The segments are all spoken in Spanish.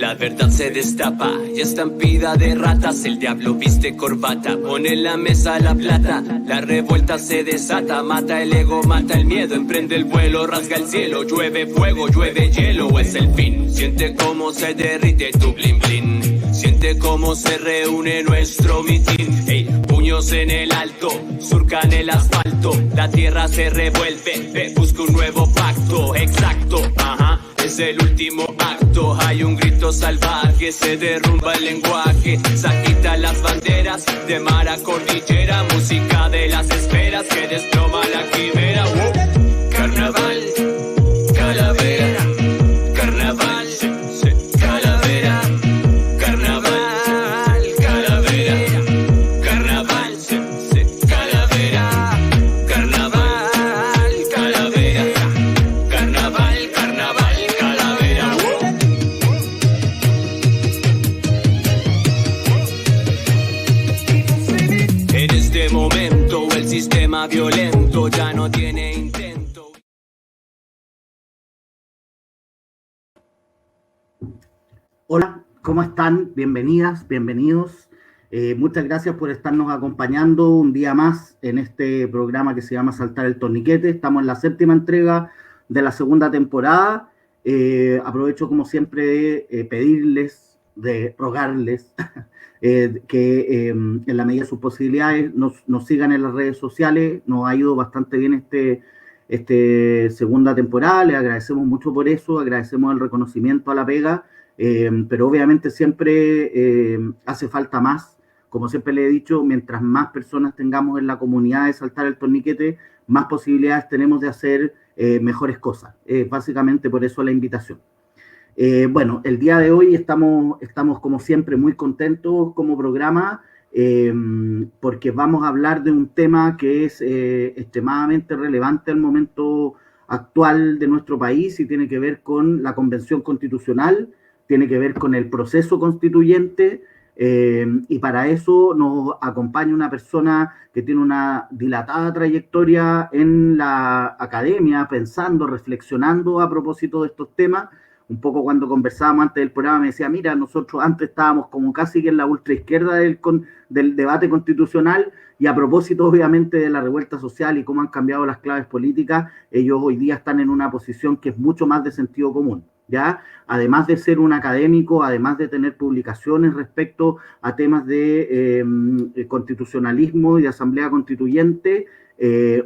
La verdad se destapa y estampida de ratas. El diablo viste corbata, pone en la mesa la plata. La revuelta se desata, mata el ego, mata el miedo. Emprende el vuelo, rasga el cielo. Llueve fuego, llueve hielo, es el fin. Siente cómo se derrite tu blin blin. Siente cómo se reúne nuestro mitin. Ey, puños en el alto, surcan el asfalto. La tierra se revuelve, busca un nuevo pacto. Exacto, ajá. Es el último acto, hay un grito salvaje, se derrumba el lenguaje, se agitan las banderas de mar a cordillera, música de las esferas que desploma la quimera. Carnaval, calavera, carnaval, calavera, carnaval, calavera, carnaval, calavera, carnaval, calavera, carnaval, carnaval. En este momento el sistema violento ya no tiene intento. Hola, ¿cómo están? Bienvenidas, bienvenidos. Muchas gracias por estarnos acompañando un día más en este programa que se llama Saltar el Torniquete. Estamos en la 7ª entrega de la 2ª temporada. Aprovecho como siempre de pedirles, de rogarles que en la medida de sus posibilidades nos sigan en las redes sociales. Nos ha ido bastante bien este 2ª temporada, les agradecemos mucho por eso, agradecemos el reconocimiento a la pega, pero obviamente siempre hace falta más. Como siempre le he dicho, mientras más personas tengamos en la comunidad de Saltar el Torniquete, más posibilidades tenemos de hacer mejores cosas. Básicamente por eso la invitación. Bueno, el día de hoy estamos como siempre muy contentos como programa porque vamos a hablar de un tema que es extremadamente relevante al momento actual de nuestro país y tiene que ver con la Convención Constitucional, tiene que ver con el proceso constituyente y para eso nos acompaña una persona que tiene una dilatada trayectoria en la academia, pensando, reflexionando a propósito de estos temas. Un poco cuando conversábamos antes del programa me decía, mira, nosotros antes estábamos como casi que en la ultraizquierda del debate constitucional y a propósito obviamente de la revuelta social y cómo han cambiado las claves políticas, ellos hoy día están en una posición que es mucho más de sentido común, ¿ya? Además de ser un académico, además de tener publicaciones respecto a temas de constitucionalismo y de asamblea constituyente,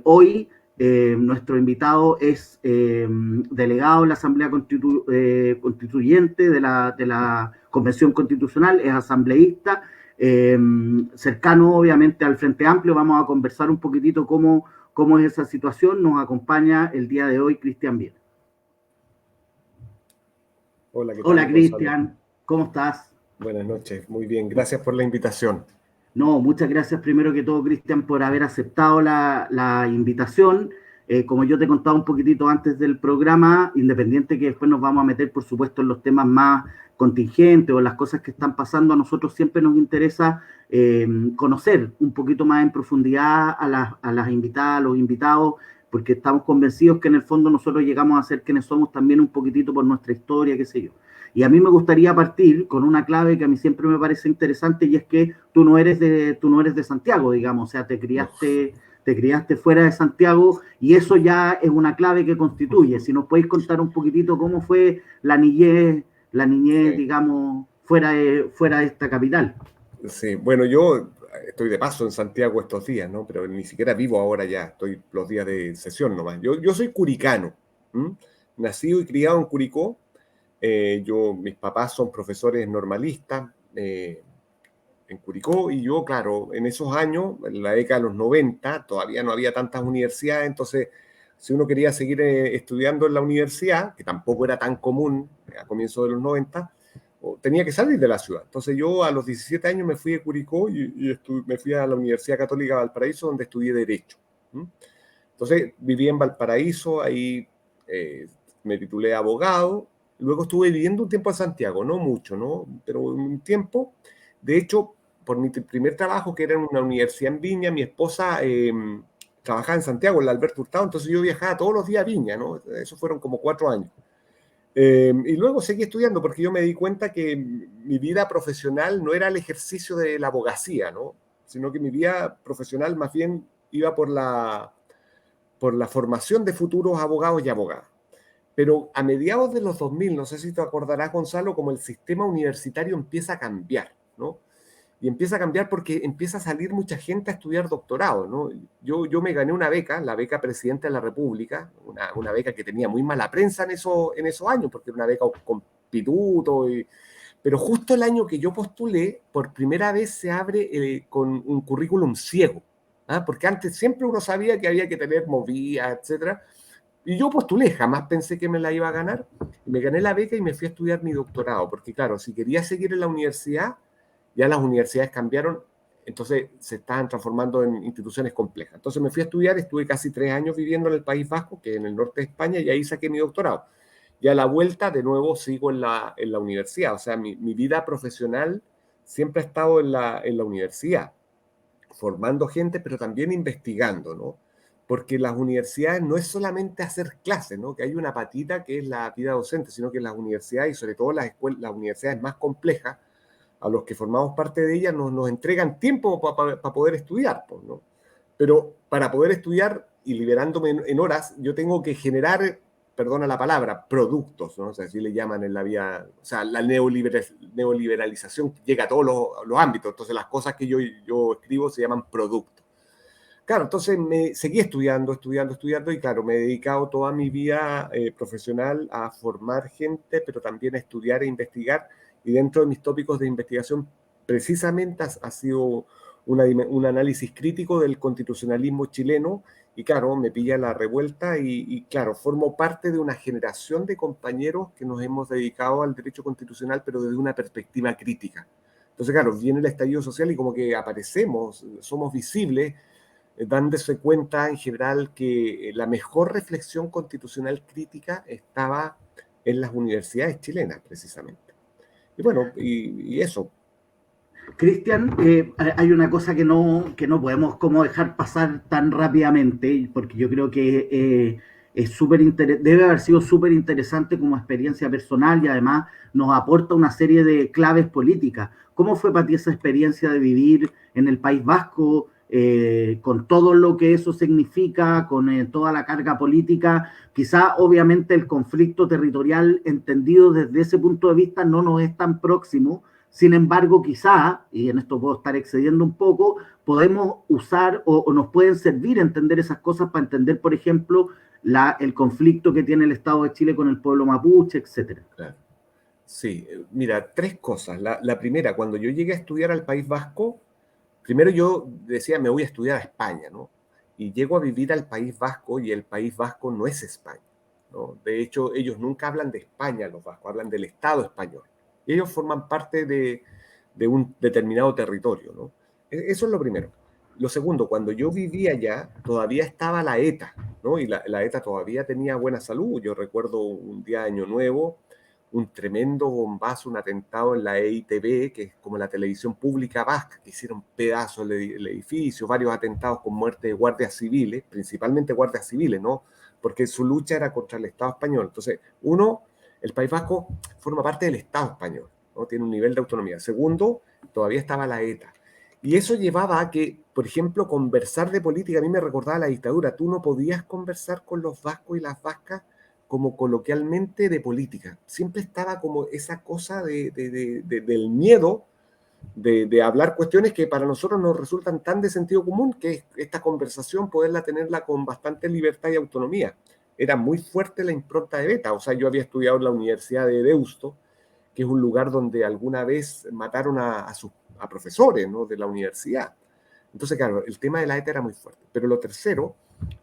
hoy nuestro invitado es delegado en la Asamblea Constituyente de la Convención Constitucional, es asambleísta, cercano obviamente al Frente Amplio. Vamos a conversar un poquitito cómo es esa situación. Nos acompaña el día de hoy Cristian Viera. Hola, ¿qué tal? Hola Cristian, ¿cómo estás? Buenas noches, muy bien, gracias por la invitación. No, muchas gracias primero que todo, Cristian, por haber aceptado la invitación. Como yo te contaba un poquitito antes del programa, independiente que después nos vamos a meter, por supuesto, en los temas más contingentes o las cosas que están pasando, a nosotros siempre nos interesa conocer un poquito más en profundidad a las invitadas, a los invitados, porque estamos convencidos que en el fondo nosotros llegamos a ser quienes somos también un poquitito por nuestra historia, qué sé yo. Y a mí me gustaría partir con una clave que a mí siempre me parece interesante y es que tú no eres de Santiago, digamos, o sea, te criaste fuera de Santiago y eso ya es una clave que constituye. Si nos podéis contar un poquitito cómo fue la niñez, sí, digamos, fuera de esta capital. Sí, bueno, yo estoy de paso en Santiago estos días, ¿no? Pero ni siquiera vivo ahora ya, estoy los días de sesión nomás. Yo soy curicano, nacido y criado en Curicó. Mis papás son profesores normalistas en Curicó y yo, claro, en esos años, en la década de los 90, todavía no había tantas universidades, entonces si uno quería seguir estudiando en la universidad, que tampoco era tan común a comienzos de los 90, tenía que salir de la ciudad. Entonces yo a los 17 años me fui de Curicó y me fui a la Universidad Católica de Valparaíso, donde estudié Derecho. Entonces viví en Valparaíso, ahí me titulé abogado. Luego estuve viviendo un tiempo en Santiago, no mucho, ¿no? Pero un tiempo. De hecho, por mi primer trabajo, que era en una universidad en Viña, mi esposa trabajaba en Santiago, en la Alberto Hurtado, entonces yo viajaba todos los días a Viña, ¿no? Eso fueron como 4 años. Y luego seguí estudiando porque yo me di cuenta que mi vida profesional no era el ejercicio de la abogacía, ¿no? Sino que mi vida profesional más bien iba por la formación de futuros abogados y abogadas. Pero a mediados de los 2000, no sé si te acordarás, Gonzalo, como el sistema universitario empieza a cambiar, ¿no? Y empieza a cambiar porque empieza a salir mucha gente a estudiar doctorado, ¿no? Yo me gané una beca, la beca Presidente de la República, una beca que tenía muy mala prensa en esos años, porque era una beca con pituto, pero justo el año que yo postulé, por primera vez se abre con un currículum ciego, ¿ah? Porque antes siempre uno sabía que había que tener movida, etcétera, y yo postulé, jamás pensé que me la iba a ganar, me gané la beca y me fui a estudiar mi doctorado, porque claro, si quería seguir en la universidad, ya las universidades cambiaron, entonces se estaban transformando en instituciones complejas. Entonces me fui a estudiar, estuve casi 3 años viviendo en el País Vasco, que es en el norte de España, y ahí saqué mi doctorado. Y a la vuelta, de nuevo, sigo en la universidad. O sea, mi vida profesional siempre ha estado en la universidad, formando gente, pero también investigando, ¿no? Porque las universidades no es solamente hacer clases, ¿no? Que hay una patita que es la vida docente, sino que las universidades, y sobre todo las universidades más complejas, a los que formamos parte de ellas, nos entregan tiempo para poder estudiar, pues, ¿no? Pero para poder estudiar y liberándome en horas, yo tengo que generar, perdona la palabra, productos, ¿no? O sea, así le llaman en la vida, o sea, la neoliberalización llega a todos los ámbitos, entonces las cosas que yo escribo se llaman productos. Claro, entonces me seguí estudiando y claro, me he dedicado toda mi vida profesional a formar gente, pero también a estudiar e investigar. Y dentro de mis tópicos de investigación, precisamente ha sido un análisis crítico del constitucionalismo chileno. Y claro, me pilla la revuelta y claro, formo parte de una generación de compañeros que nos hemos dedicado al derecho constitucional, pero desde una perspectiva crítica. Entonces, claro, viene el estallido social y como que aparecemos, somos visibles, dándose cuenta en general que la mejor reflexión constitucional crítica estaba en las universidades chilenas, precisamente. Y bueno, y eso. Cristian, hay una cosa que no podemos como dejar pasar tan rápidamente, porque yo creo que debe haber sido súper interesante como experiencia personal y además nos aporta una serie de claves políticas. ¿Cómo fue para ti esa experiencia de vivir en el País Vasco, con todo lo que eso significa, con toda la carga política? Quizá obviamente el conflicto territorial entendido desde ese punto de vista no nos es tan próximo. Sin embargo, quizá, y en esto puedo estar excediendo un poco, podemos usar o nos pueden servir entender esas cosas para entender, por ejemplo, el conflicto que tiene el Estado de Chile con el pueblo mapuche, etcétera. Claro. Sí, mira, tres cosas. La primera, cuando yo llegué a estudiar al País Vasco, primero yo decía, me voy a estudiar a España, ¿no? Y llego a vivir al País Vasco y el País Vasco no es España, ¿no? De hecho, ellos nunca hablan de España, los vascos, hablan del Estado español. Y ellos forman parte de un determinado territorio, ¿no? Eso es lo primero. Lo segundo, cuando yo vivía allá, todavía estaba la ETA, ¿no? Y la ETA todavía tenía buena salud. Yo recuerdo un día de Año Nuevo, un tremendo bombazo, un atentado en la EITB, que es como la televisión pública vasca, que hicieron pedazos el edificio, varios atentados con muerte de guardias civiles, principalmente guardias civiles, ¿no? Porque su lucha era contra el Estado español. Entonces, uno, el País Vasco forma parte del Estado español, ¿no? Tiene un nivel de autonomía. Segundo, todavía estaba la ETA. Y eso llevaba a que, por ejemplo, conversar de política, a mí me recordaba la dictadura, tú no podías conversar con los vascos y las vascas como coloquialmente de política. Siempre estaba como esa cosa del miedo de hablar cuestiones que para nosotros nos resultan tan de sentido común, que es esta conversación poderla tenerla con bastante libertad y autonomía. Era muy fuerte la impronta de Beta. O sea, yo había estudiado en la Universidad de Deusto, que es un lugar donde alguna vez mataron a profesores, ¿no?, de la universidad. Entonces, claro, el tema de la ETA era muy fuerte. Pero lo tercero,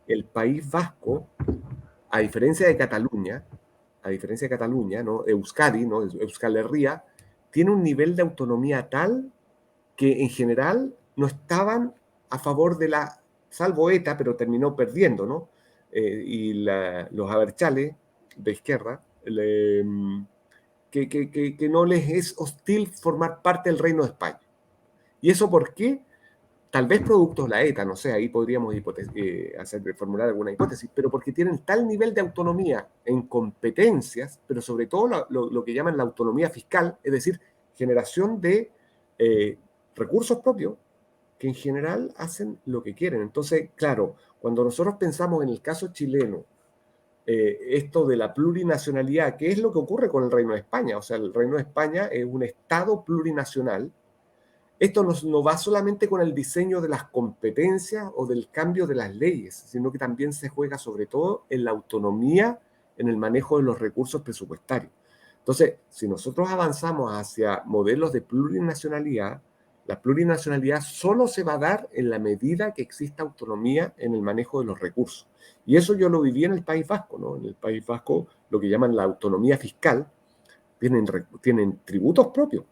el País Vasco, a diferencia de Cataluña, ¿no?, Euskadi, ¿no?, Euskal Herria, tiene un nivel de autonomía tal que en general no estaban a favor de salvo ETA, pero terminó perdiendo, ¿no? Los abertzales de izquierda, que no les es hostil formar parte del Reino de España. ¿Y eso por qué? tal vez productos de la ETA, no sé, ahí podríamos formular alguna hipótesis, pero porque tienen tal nivel de autonomía en competencias, pero sobre todo lo que llaman la autonomía fiscal, es decir, generación de recursos propios, que en general hacen lo que quieren. Entonces, claro, cuando nosotros pensamos en el caso chileno, esto de la plurinacionalidad, ¿qué es lo que ocurre con el Reino de España? O sea, el Reino de España es un Estado plurinacional. Esto no va solamente con el diseño de las competencias o del cambio de las leyes, sino que también se juega sobre todo en la autonomía en el manejo de los recursos presupuestarios. Entonces, si nosotros avanzamos hacia modelos de plurinacionalidad, la plurinacionalidad solo se va a dar en la medida que exista autonomía en el manejo de los recursos. Y eso yo lo viví en el País Vasco, ¿no? En el País Vasco, lo que llaman la autonomía fiscal, tienen tributos propios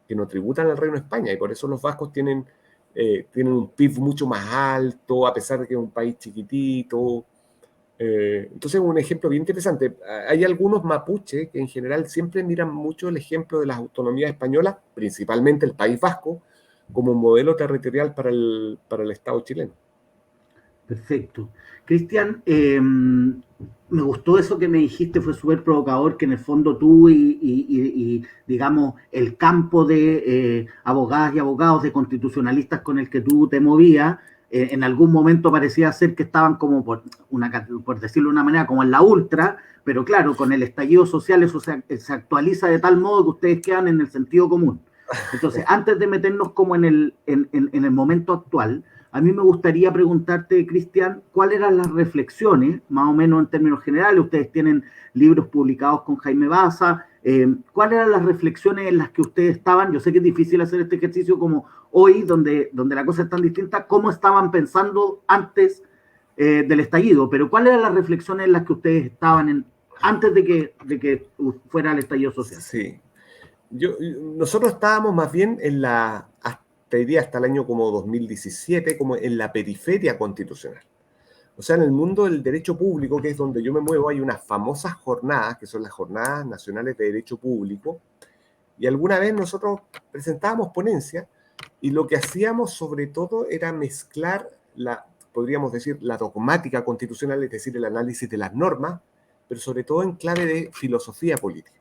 que no tributan al Reino de España, y por eso los vascos tienen un PIB mucho más alto, a pesar de que es un país chiquitito. Entonces, un ejemplo bien interesante. Hay algunos mapuches que en general siempre miran mucho el ejemplo de las autonomías españolas, principalmente el País Vasco, como un modelo territorial para el Estado chileno. Perfecto. Cristian, me gustó eso que me dijiste, fue súper provocador, que en el fondo tú digamos, el campo de abogadas y abogados, de constitucionalistas con el que tú te movías, en algún momento parecía ser que estaban como, por decirlo de una manera, como en la ultra, pero claro, con el estallido social eso se actualiza de tal modo que ustedes quedan en el sentido común. Entonces, antes de meternos como en el momento actual, a mí me gustaría preguntarte, Cristian, ¿cuáles eran las reflexiones, más o menos en términos generales? Ustedes tienen libros publicados con Jaime Baza. ¿Cuáles eran las reflexiones en las que ustedes estaban? Yo sé que es difícil hacer este ejercicio como hoy, donde la cosa es tan distinta. ¿Cómo estaban pensando antes del estallido? Pero ¿cuáles eran las reflexiones en las que ustedes estaban antes de que fuera el estallido social? Sí. Nosotros estábamos más bien hasta el año como 2017, como en la periferia constitucional. O sea, en el mundo del derecho público, que es donde yo me muevo, hay unas famosas jornadas, que son las Jornadas Nacionales de Derecho Público, y alguna vez nosotros presentábamos ponencia, y lo que hacíamos sobre todo era mezclar podríamos decir, la dogmática constitucional, es decir, el análisis de las normas, pero sobre todo en clave de filosofía política.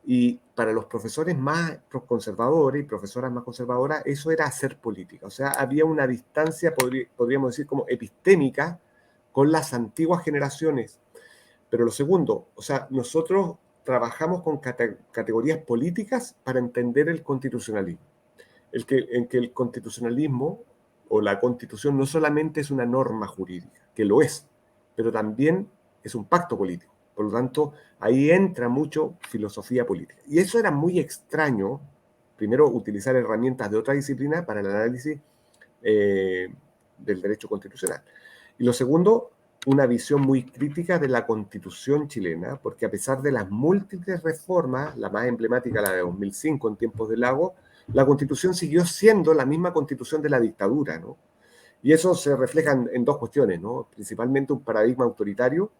Y para los profesores más conservadores y profesoras más conservadoras, eso era hacer política. O sea, había una distancia, podríamos decir, como epistémica con las antiguas generaciones. Pero lo segundo, o sea, nosotros trabajamos con categorías políticas para entender el constitucionalismo. En que el constitucionalismo o la constitución no solamente es una norma jurídica, que lo es, pero también es un pacto político. Por lo tanto, ahí entra mucho filosofía política. Y eso era muy extraño, primero, utilizar herramientas de otra disciplina para el análisis del derecho constitucional. Y lo segundo, una visión muy crítica de la Constitución chilena, porque a pesar de las múltiples reformas, la más emblemática, la de 2005, en tiempos de Lagos, la Constitución siguió siendo la misma Constitución de la dictadura, ¿no? Y eso se refleja en dos cuestiones, ¿no? Principalmente un paradigma autoritario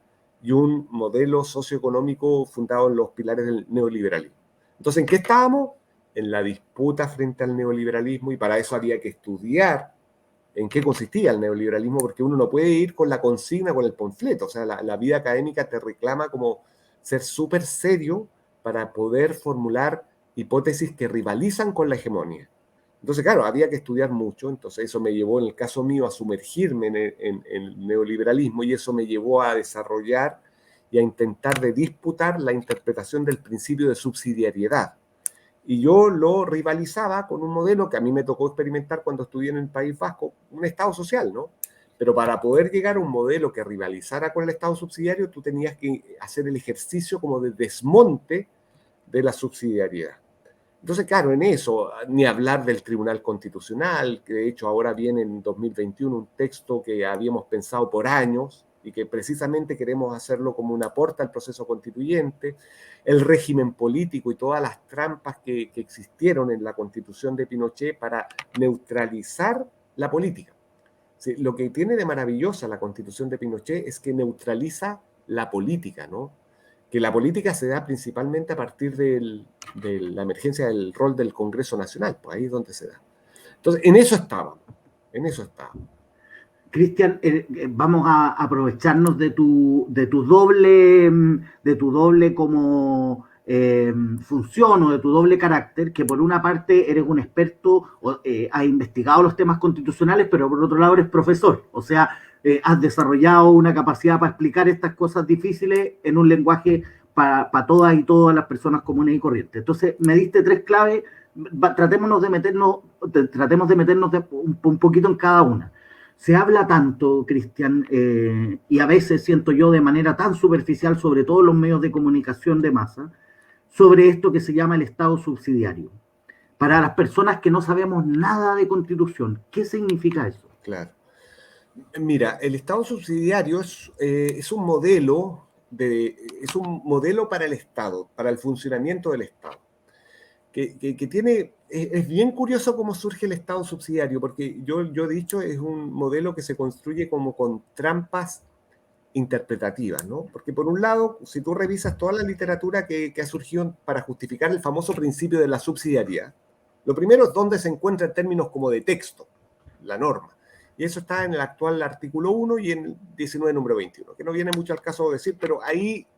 y un modelo socioeconómico fundado en los pilares del neoliberalismo. Entonces, ¿en qué estábamos? En la disputa frente al neoliberalismo, y para eso había que estudiar en qué consistía el neoliberalismo, porque uno no puede ir con la consigna, con el panfleto. O sea, la vida académica te reclama como ser súper serio para poder formular hipótesis que rivalizan con la hegemonía. Entonces, claro, había que estudiar mucho, entonces eso me llevó, en el caso mío, a sumergirme en el neoliberalismo, y eso me llevó a desarrollar y a intentar de disputar la interpretación del principio de subsidiariedad. Y yo lo rivalizaba con un modelo que a mí me tocó experimentar cuando estudié en el País Vasco, un Estado social, ¿no? Pero para poder llegar a un modelo que rivalizara con el Estado subsidiario, tú tenías que hacer el ejercicio como de desmonte de la subsidiariedad. Entonces, claro, en eso, ni hablar del Tribunal Constitucional, que de hecho ahora viene en 2021 un texto que habíamos pensado por años y que precisamente queremos hacerlo como un aporte al proceso constituyente, el régimen político y todas las trampas que existieron en la Constitución de Pinochet para neutralizar la política. Sí, lo que tiene de maravillosa la Constitución de Pinochet es que neutraliza la política, ¿no? Que la política se da principalmente a partir de la emergencia del rol del Congreso Nacional, pues ahí es donde se da. Entonces, en eso estábamos, en eso estábamos. Cristian, vamos a aprovecharnos de tu doble como función o de tu doble carácter, que por una parte eres un experto, has investigado los temas constitucionales, pero por otro lado eres profesor, o sea, has desarrollado una capacidad para explicar estas cosas difíciles en un lenguaje para todas y todas las personas comunes y corrientes. Entonces, me diste tres claves, tratemos de meternos un poquito en cada una. Se habla tanto, Cristian, y a veces siento yo de manera tan superficial, sobre todo en los medios de comunicación de masa, sobre esto que se llama el Estado subsidiario. Para las personas que no sabemos nada de Constitución, ¿qué significa eso? Claro. Mira, el Estado subsidiario es un modelo para el Estado, para el funcionamiento del Estado. Es bien curioso cómo surge el Estado subsidiario, porque yo he dicho, es un modelo que se construye como con trampas interpretativas, ¿no? Porque por un lado, si tú revisas toda la literatura que ha surgido para justificar el famoso principio de la subsidiariedad, lo primero es dónde se encuentra en términos como de texto, la norma. Y eso está en el actual artículo 1 y en el 19, número 21, que no viene mucho al caso de decir, pero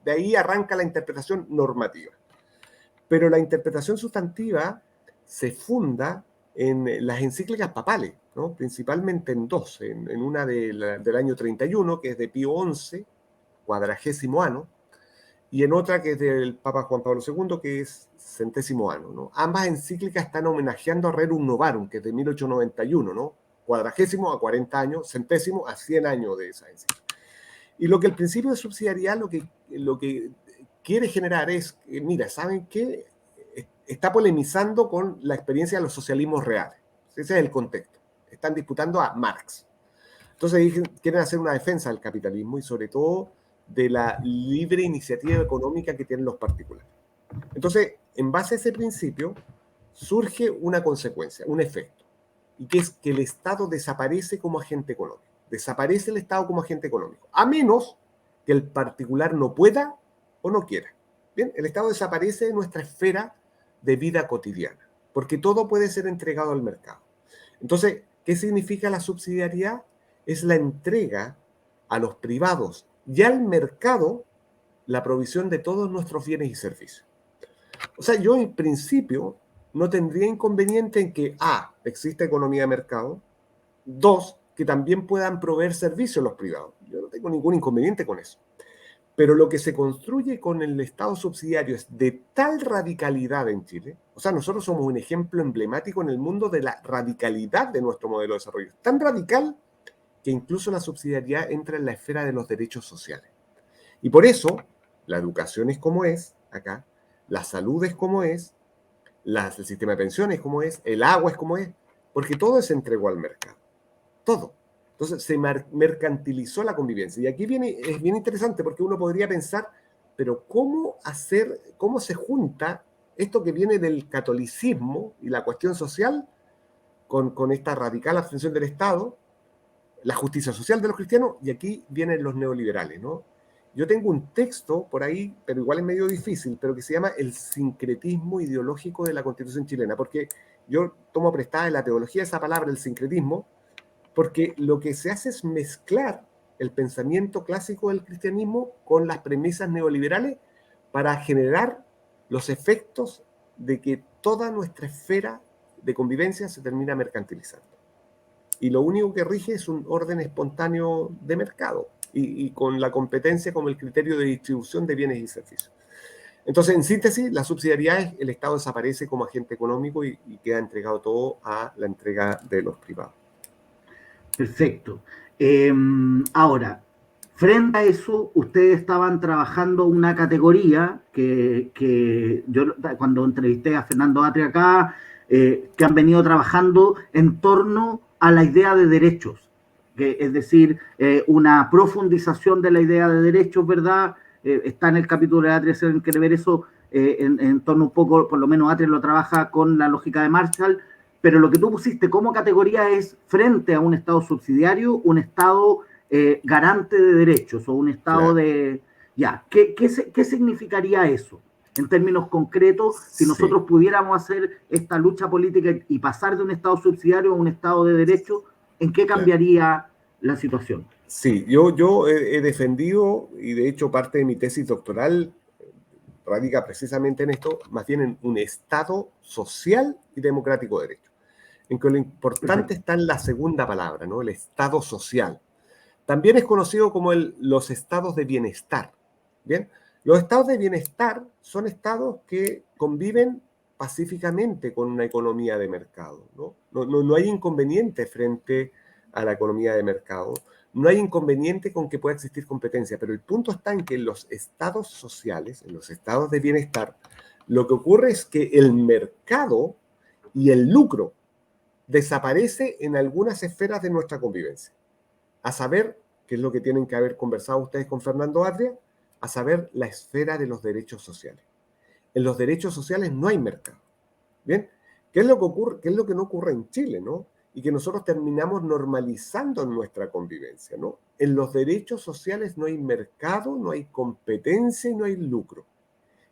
de ahí arranca la interpretación normativa. Pero la interpretación sustantiva se funda en las encíclicas papales, ¿no? Principalmente en dos, en una del año 31, que es de Pío XI, 40º ano, y en otra que es del Papa Juan Pablo II, que es 100º ano, ¿no? Ambas encíclicas están homenajeando a Rerum Novarum, que es de 1891, ¿no? 40º a 40 años, 100º a 100 años de esa encíclica. Y lo que el principio de subsidiariedad lo que quiere generar es, mira, ¿saben qué? Está polemizando con la experiencia de los socialismos reales. Ese es el contexto. Están disputando a Marx. Entonces quieren hacer una defensa del capitalismo y sobre todo de la libre iniciativa económica que tienen los particulares. Entonces, en base a ese principio, surge una consecuencia, un efecto, y que es que el Estado desaparece como agente económico. Desaparece el Estado como agente económico, a menos que el particular no pueda o no quiera. Bien, el Estado desaparece de nuestra esfera de vida cotidiana, porque todo puede ser entregado al mercado. Entonces, ¿qué significa la subsidiariedad? Es la entrega a los privados y al mercado la provisión de todos nuestros bienes y servicios. O sea, yo en principio no tendría inconveniente en que existe economía de mercado, dos, que también puedan proveer servicios los privados. Yo no tengo ningún inconveniente con eso. Pero lo que se construye con el Estado subsidiario es de tal radicalidad en Chile, o sea, nosotros somos un ejemplo emblemático en el mundo de la radicalidad de nuestro modelo de desarrollo. Tan radical que incluso la subsidiariedad entra en la esfera de los derechos sociales. Y por eso, la educación es como es acá, la salud es como es, el sistema de pensiones es como es, el agua es como es, porque todo se entregó al mercado. Todo. Entonces se mercantilizó la convivencia. Y aquí es bien interesante porque uno podría pensar, pero ¿cómo se junta esto que viene del catolicismo y la cuestión social con esta radical abstención del Estado, la justicia social de los cristianos? Y aquí vienen los neoliberales, ¿no? Yo tengo un texto por ahí, pero igual es medio difícil, pero que se llama El sincretismo ideológico de la Constitución chilena, porque yo tomo prestada de la teología esa palabra, el sincretismo, porque lo que se hace es mezclar el pensamiento clásico del cristianismo con las premisas neoliberales para generar los efectos de que toda nuestra esfera de convivencia se termina mercantilizando. Y lo único que rige es un orden espontáneo de mercado y con la competencia como el criterio de distribución de bienes y servicios. Entonces, en síntesis, la subsidiariedad es el Estado desaparece como agente económico y queda entregado todo a la entrega de los privados. Perfecto. Ahora, frente a eso, ustedes estaban trabajando una categoría que yo cuando entrevisté a Fernando Atria acá, que han venido trabajando en torno a la idea de derechos, es decir, una profundización de la idea de derechos, ¿verdad? Está en el capítulo de Atria, si alguien quiere ver eso, en torno un poco, por lo menos Atria lo trabaja con la lógica de Marshall, pero lo que tú pusiste como categoría es frente a un Estado subsidiario, un Estado garante de derechos o un Estado de... Ya, ¿qué significaría eso? en términos concretos, si nosotros pudiéramos hacer esta lucha política y pasar de un Estado subsidiario a un Estado de derecho, ¿en qué cambiaría la situación? Sí, yo he defendido, y de hecho parte de mi tesis doctoral radica precisamente en esto, más bien en un Estado social y democrático de derecho, en que lo importante está en la segunda palabra, ¿no? El Estado social. También es conocido como los estados de bienestar. ¿Bien? Los estados de bienestar son estados que conviven pacíficamente con una economía de mercado, ¿no? No hay inconveniente frente a la economía de mercado, no hay inconveniente con que pueda existir competencia, pero el punto está en que en los estados sociales, en los estados de bienestar, lo que ocurre es que el mercado y el lucro desaparece en algunas esferas de nuestra convivencia. A saber, qué es lo que tienen que haber conversado ustedes con Fernando Atria, a saber, la esfera de los derechos sociales. En los derechos sociales no hay mercado. ¿Bien? ¿Qué es lo que ocurre? ¿Qué es lo que no ocurre en Chile, ¿no? Y que nosotros terminamos normalizando en nuestra convivencia, ¿no? En los derechos sociales no hay mercado, no hay competencia y no hay lucro.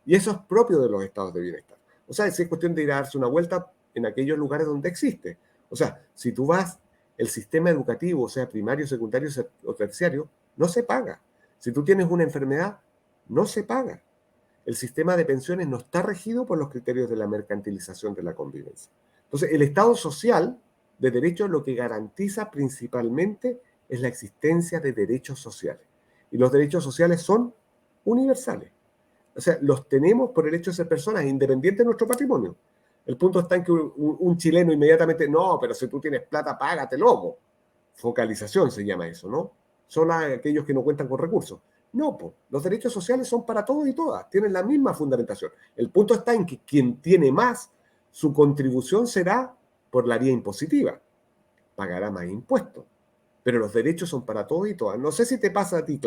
Y eso es propio de los estados de bienestar. O sea, es cuestión de ir a darse una vuelta en aquellos lugares donde existe. O sea, si tú vas, el sistema educativo, o sea, primario, secundario o terciario, no se paga. Si tú tienes una enfermedad, no se paga. El sistema de pensiones no está regido por los criterios de la mercantilización de la convivencia. Entonces, el Estado social de derecho lo que garantiza principalmente es la existencia de derechos sociales. Y los derechos sociales son universales. O sea, los tenemos por el hecho de ser personas independientes de nuestro patrimonio. El punto está en que un chileno inmediatamente, no, pero si tú tienes plata, págatelo. Focalización se llama eso, ¿no? Solo aquellos que no cuentan con recursos. No, pues, los derechos sociales son para todos y todas, tienen la misma fundamentación. El punto está en que quien tiene más, su contribución será por la vía impositiva, pagará más impuestos. Pero los derechos son para todos y todas. No sé si te pasa a ti,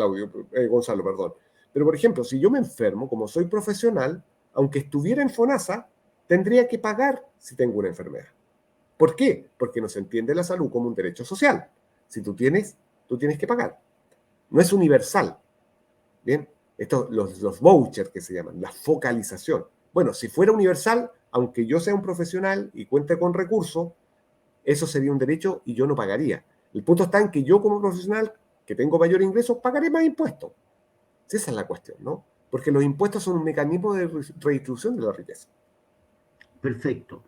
Gonzalo, perdón. Pero, por ejemplo, si yo me enfermo, como soy profesional, aunque estuviera en FONASA, tendría que pagar si tengo una enfermedad. ¿Por qué? Porque no se entiende la salud como un derecho social. Si tú tienes que pagar. No es universal. ¿Bien? Los vouchers que se llaman, la focalización. Bueno, si fuera universal, aunque yo sea un profesional y cuente con recursos, eso sería un derecho y yo no pagaría. El punto está en que yo como profesional, que tengo mayor ingreso, pagaré más impuestos. Esa es la cuestión, ¿no? Porque los impuestos son un mecanismo de redistribución de la riqueza. Perfecto.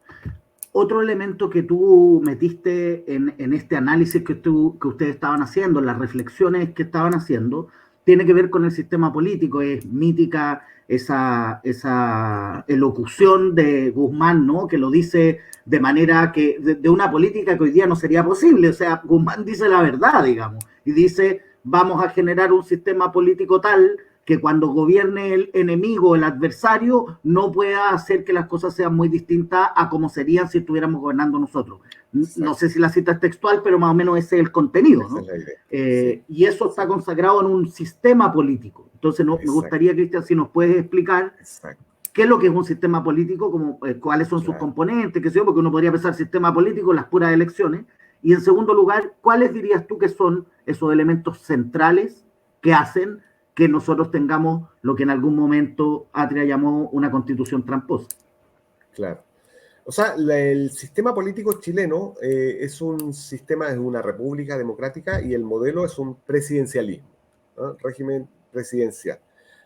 Otro elemento que tú metiste en este análisis que ustedes estaban haciendo, en las reflexiones que estaban haciendo, tiene que ver con el sistema político. Es mítica esa elocución de Guzmán, ¿no? Que lo dice de manera que, de una política que hoy día no sería posible. O sea, Guzmán dice la verdad, digamos, y dice, vamos a generar un sistema político tal que cuando gobierne el enemigo, el adversario, no pueda hacer que las cosas sean muy distintas a como serían si estuviéramos gobernando nosotros. Exacto. No sé si la cita es textual, pero más o menos ese es el contenido, ¿no? Sí. Y eso está consagrado en un sistema político. Entonces, me gustaría, Cristian, si nos puedes explicar qué es lo que es un sistema político, como, cuáles son sus componentes, qué sé yo, porque uno podría pensar sistema político, las puras elecciones. Y en segundo lugar, ¿cuáles dirías tú que son esos elementos centrales que hacen que nosotros tengamos lo que en algún momento Atria llamó una constitución tramposa? Claro. O sea, el sistema político chileno es un sistema, es una república democrática y el modelo es un presidencialismo, ¿no? Régimen presidencial.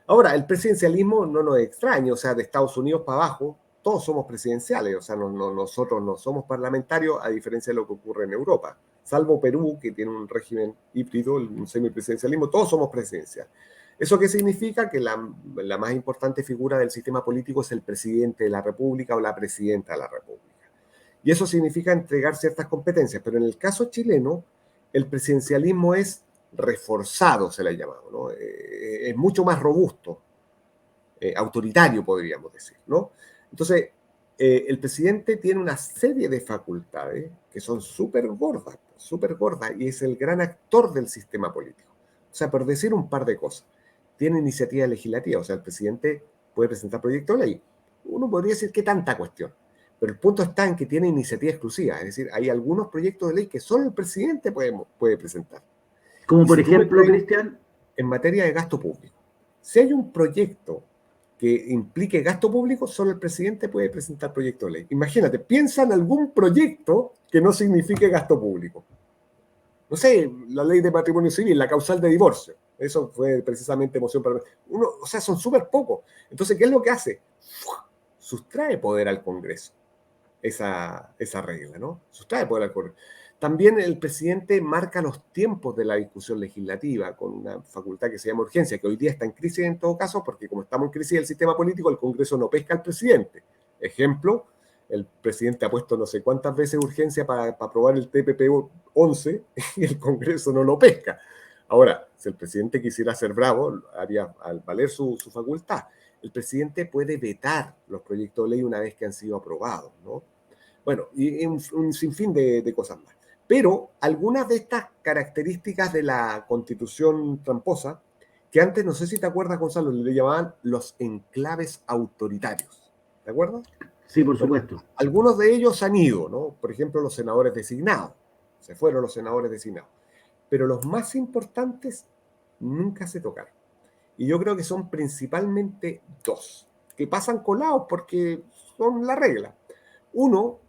Ahora, el presidencialismo no nos extraña, o sea, de Estados Unidos para abajo, todos somos presidenciales, o sea, nosotros no somos parlamentarios, a diferencia de lo que ocurre en Europa. Salvo Perú, que tiene un régimen híbrido, un semipresidencialismo, todos somos presidenciales. ¿Eso qué significa? Que la más importante figura del sistema político es el presidente de la República o la presidenta de la República. Y eso significa entregar ciertas competencias, pero en el caso chileno, el presidencialismo es reforzado, se le ha llamado, ¿no? Es mucho más robusto, autoritario, podríamos decir, ¿no? Entonces, el presidente tiene una serie de facultades que son súper gordas, y es el gran actor del sistema político. O sea, por decir un par de cosas, tiene iniciativa legislativa, o sea, el presidente puede presentar proyectos de ley. Uno podría decir que tanta cuestión, pero el punto está en que tiene iniciativa exclusiva, es decir, hay algunos proyectos de ley que solo el presidente puede presentar. Como por ejemplo, Cristian, en materia de gasto público. Si hay un proyecto que implique gasto público, solo el presidente puede presentar proyecto de ley. Imagínate, piensa en algún proyecto que no signifique gasto público. No sé, la ley de matrimonio civil, la causal de divorcio. Eso fue precisamente moción para... O sea, son súper pocos. Entonces, ¿qué es lo que hace? Sustrae poder al Congreso. Esa regla, ¿no? Sustrae poder al Congreso. También el presidente marca los tiempos de la discusión legislativa con una facultad que se llama urgencia, que hoy día está en crisis en todo caso, porque como estamos en crisis del sistema político, el Congreso no pesca al presidente. Ejemplo, el presidente ha puesto no sé cuántas veces urgencia para aprobar el TPP-11 y el Congreso no lo pesca. Ahora, si el presidente quisiera ser bravo, haría al valer su facultad. El presidente puede vetar los proyectos de ley una vez que han sido aprobados, ¿no? Bueno, y un sinfín de cosas más. Pero algunas de estas características de la Constitución tramposa, que antes, no sé si te acuerdas, Gonzalo, le llamaban los enclaves autoritarios. ¿Te acuerdas? Sí, por supuesto. Bueno, algunos de ellos han ido, ¿no? Por ejemplo, los senadores designados. Se fueron los senadores designados. Pero los más importantes nunca se tocaron. Y yo creo que son principalmente dos, que pasan colados porque son la regla. Uno,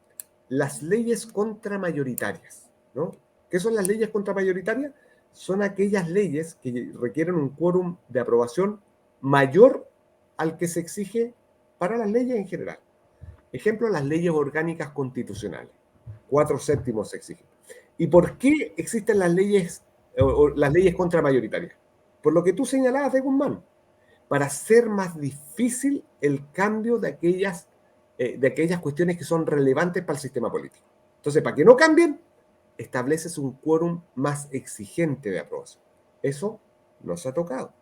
las leyes contramayoritarias, ¿no? ¿Qué son las leyes contramayoritarias? Son aquellas leyes que requieren un quórum de aprobación mayor al que se exige para las leyes en general. Ejemplo, las leyes orgánicas constitucionales. 4/7 se exigen. ¿Y por qué existen las leyes contramayoritarias? Por lo que tú señalabas de Guzmán, para hacer más difícil el cambio de aquellas cuestiones que son relevantes para el sistema político. Entonces, para que no cambien, estableces un quórum más exigente de aprobación. Eso no se ha tocado.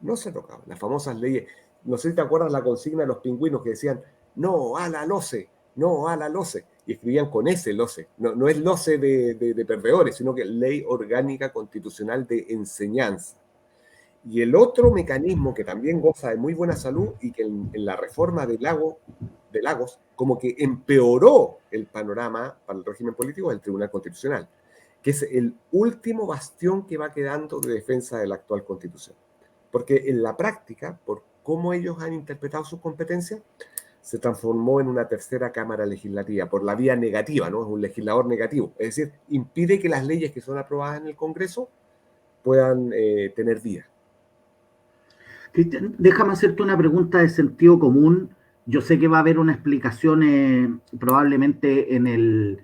No se ha tocado. Las famosas leyes, no sé si te acuerdas la consigna de los pingüinos que decían, no a la LOCE, no a la LOCE, y escribían con ese LOCE. No es LOCE de perdedores, sino que Ley Orgánica Constitucional de Enseñanza. Y el otro mecanismo que también goza de muy buena salud y que en la reforma de Lagos como que empeoró el panorama para el régimen político es el Tribunal Constitucional, que es el último bastión que va quedando de defensa de la actual Constitución. Porque en la práctica, por cómo ellos han interpretado sus competencias, se transformó en una tercera cámara legislativa, por la vía negativa, ¿no? Es un legislador negativo. Es decir, impide que las leyes que son aprobadas en el Congreso puedan tener vida. Cristian, déjame hacerte una pregunta de sentido común. Yo sé que va a haber una explicación probablemente en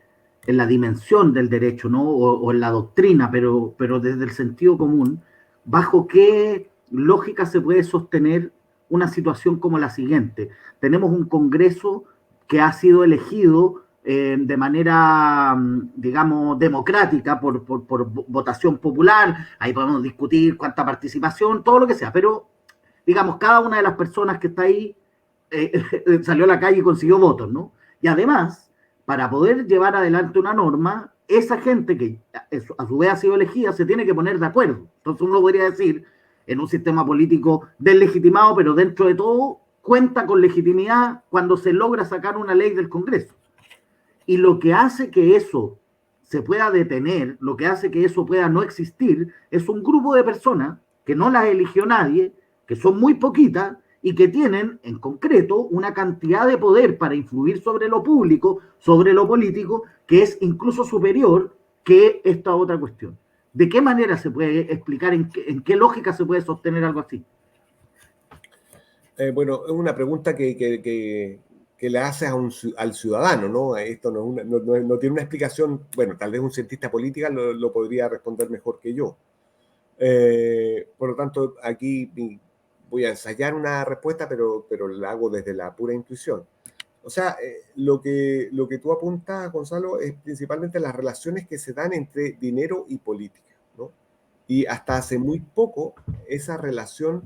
la dimensión del derecho, ¿no? O en la doctrina, pero desde el sentido común, ¿bajo qué lógica se puede sostener una situación como la siguiente? Tenemos un Congreso que ha sido elegido de manera, digamos, democrática por votación popular. Ahí podemos discutir cuánta participación, todo lo que sea, pero digamos, cada una de las personas que está ahí salió a la calle y consiguió votos, ¿no? Y además, para poder llevar adelante una norma, esa gente que a su vez ha sido elegida se tiene que poner de acuerdo. Entonces uno podría decir, en un sistema político deslegitimado, pero dentro de todo cuenta con legitimidad cuando se logra sacar una ley del Congreso. Y lo que hace que eso se pueda detener, lo que hace que eso pueda no existir, es un grupo de personas que no las eligió nadie, que son muy poquitas y que tienen, en concreto, una cantidad de poder para influir sobre lo público, sobre lo político, que es incluso superior que esta otra cuestión. ¿De qué manera se puede explicar, en qué lógica se puede sostener algo así? Bueno, es una pregunta que le haces al ciudadano, ¿no? Esto no tiene una explicación, bueno, tal vez un cientista política lo podría responder mejor que yo. Por lo tanto, aquí voy a ensayar una respuesta, pero la hago desde la pura intuición. O sea, lo que tú apuntas, Gonzalo, es principalmente las relaciones que se dan entre dinero y política, ¿no? Y hasta hace muy poco esa relación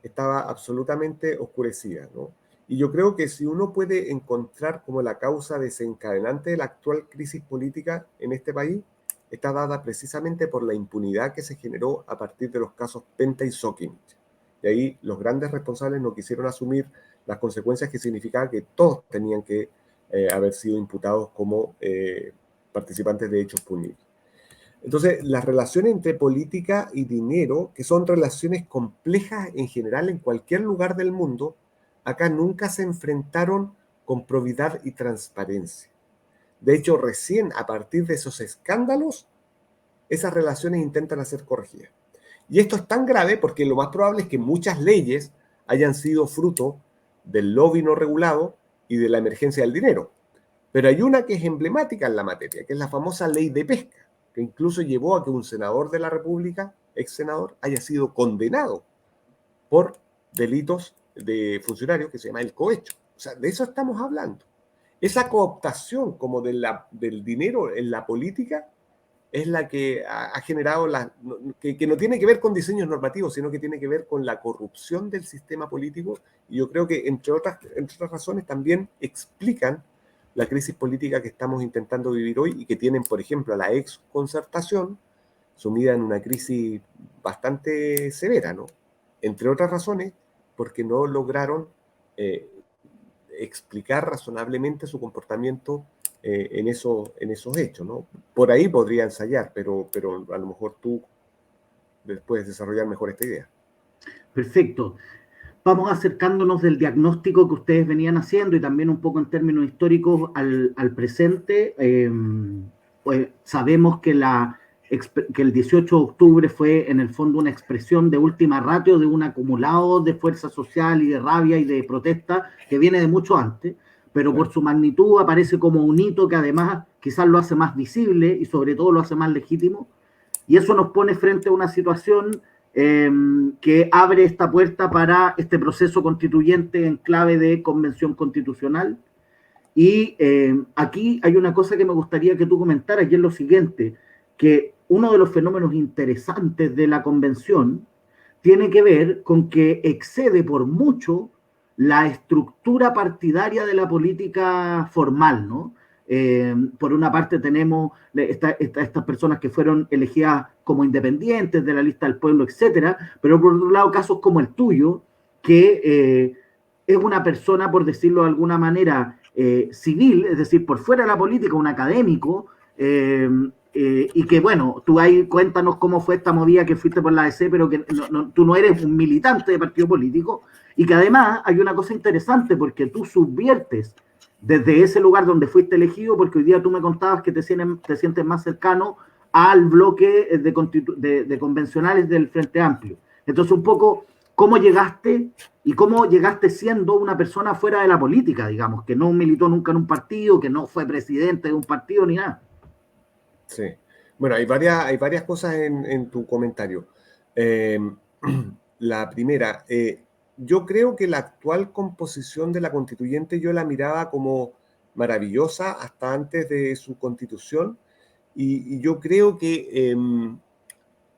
estaba absolutamente oscurecida, ¿no? Y yo creo que si uno puede encontrar como la causa desencadenante de la actual crisis política en este país, está dada precisamente por la impunidad que se generó a partir de los casos Penta y Sokimich. Y ahí los grandes responsables no quisieron asumir las consecuencias que significaba que todos tenían que haber sido imputados como participantes de hechos punibles. Entonces, las relaciones entre política y dinero, que son relaciones complejas en general en cualquier lugar del mundo, acá nunca se enfrentaron con probidad y transparencia. De hecho, recién a partir de esos escándalos, esas relaciones intentan ser corregidas. Y esto es tan grave porque lo más probable es que muchas leyes hayan sido fruto del lobby no regulado y de la emergencia del dinero. Pero hay una que es emblemática en la materia, que es la famosa ley de pesca, que incluso llevó a que un senador de la República, ex senador, haya sido condenado por delitos de funcionarios que se llama el cohecho. O sea, de eso estamos hablando. Esa cooptación como del dinero en la política es la que ha generado, que no tiene que ver con diseños normativos, sino que tiene que ver con la corrupción del sistema político. Y yo creo que, entre otras razones, también explican la crisis política que estamos intentando vivir hoy y que tienen, por ejemplo, a la ex Concertación sumida en una crisis bastante severa, ¿no? Entre otras razones, porque no lograron explicar razonablemente su comportamiento en esos hechos, ¿no? Por ahí podría ensayar, pero a lo mejor tú puedes desarrollar mejor esta idea. Perfecto. Vamos acercándonos del diagnóstico que ustedes venían haciendo y también un poco en términos históricos al presente. Pues sabemos que el 18 de octubre fue en el fondo una expresión de última ratio de un acumulado de fuerza social y de rabia y de protesta que viene de mucho antes, pero por su magnitud aparece como un hito que además quizás lo hace más visible y sobre todo lo hace más legítimo. Y eso nos pone frente a una situación que abre esta puerta para este proceso constituyente en clave de convención constitucional. Y aquí hay una cosa que me gustaría que tú comentaras, y es lo siguiente, que uno de los fenómenos interesantes de la convención tiene que ver con que excede por mucho la estructura partidaria de la política formal, ¿no? Por una parte tenemos estas personas que fueron elegidas como independientes de la lista del pueblo, etcétera, pero por otro lado casos como el tuyo, que es una persona, por decirlo de alguna manera, civil, es decir, por fuera de la política, un académico, y que bueno, tú ahí cuéntanos cómo fue esta movida que fuiste por la ADC, pero que tú no eres un militante de partido político, y que además hay una cosa interesante, porque tú subviertes desde ese lugar donde fuiste elegido, porque hoy día tú me contabas que te sientes más cercano al bloque de convencionales del Frente Amplio. Entonces, un poco, ¿cómo llegaste y cómo llegaste siendo una persona fuera de la política, digamos, que no militó nunca en un partido, que no fue presidente de un partido ni nada? Sí. Bueno, hay varias cosas en tu comentario. La primera, yo creo que la actual composición de la constituyente yo la miraba como maravillosa hasta antes de su constitución y yo creo que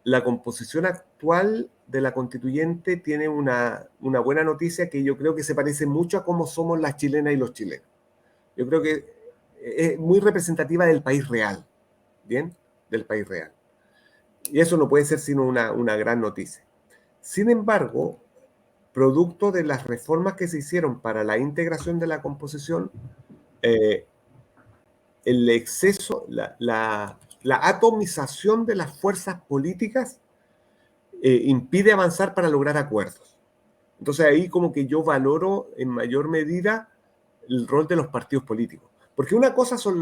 la composición actual de la constituyente tiene una buena noticia que yo creo que se parece mucho a cómo somos las chilenas y los chilenos. Yo creo que es muy representativa del país real, ¿bien? Del país real. Y eso no puede ser sino una gran noticia. Sin embargo, producto de las reformas que se hicieron para la integración de la composición, el exceso, la atomización de las fuerzas políticas impide avanzar para lograr acuerdos. Entonces ahí como que yo valoro en mayor medida el rol de los partidos políticos. Porque una cosa son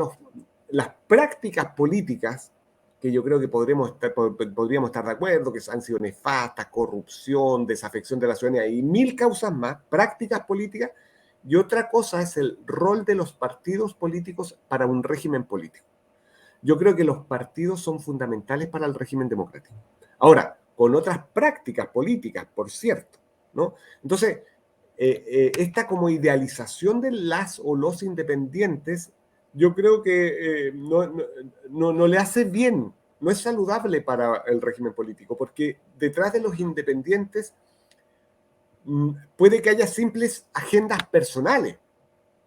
las prácticas políticas, que yo creo que podríamos estar de acuerdo, que han sido nefastas, corrupción, desafección de la ciudadanía y mil causas más, prácticas políticas, y otra cosa es el rol de los partidos políticos para un régimen político. Yo creo que los partidos son fundamentales para el régimen democrático. Ahora, con otras prácticas políticas, por cierto, ¿no? Entonces, esta como idealización de las o los independientes, yo creo que no le hace bien, no es saludable para el régimen político, porque detrás de los independientes puede que haya simples agendas personales,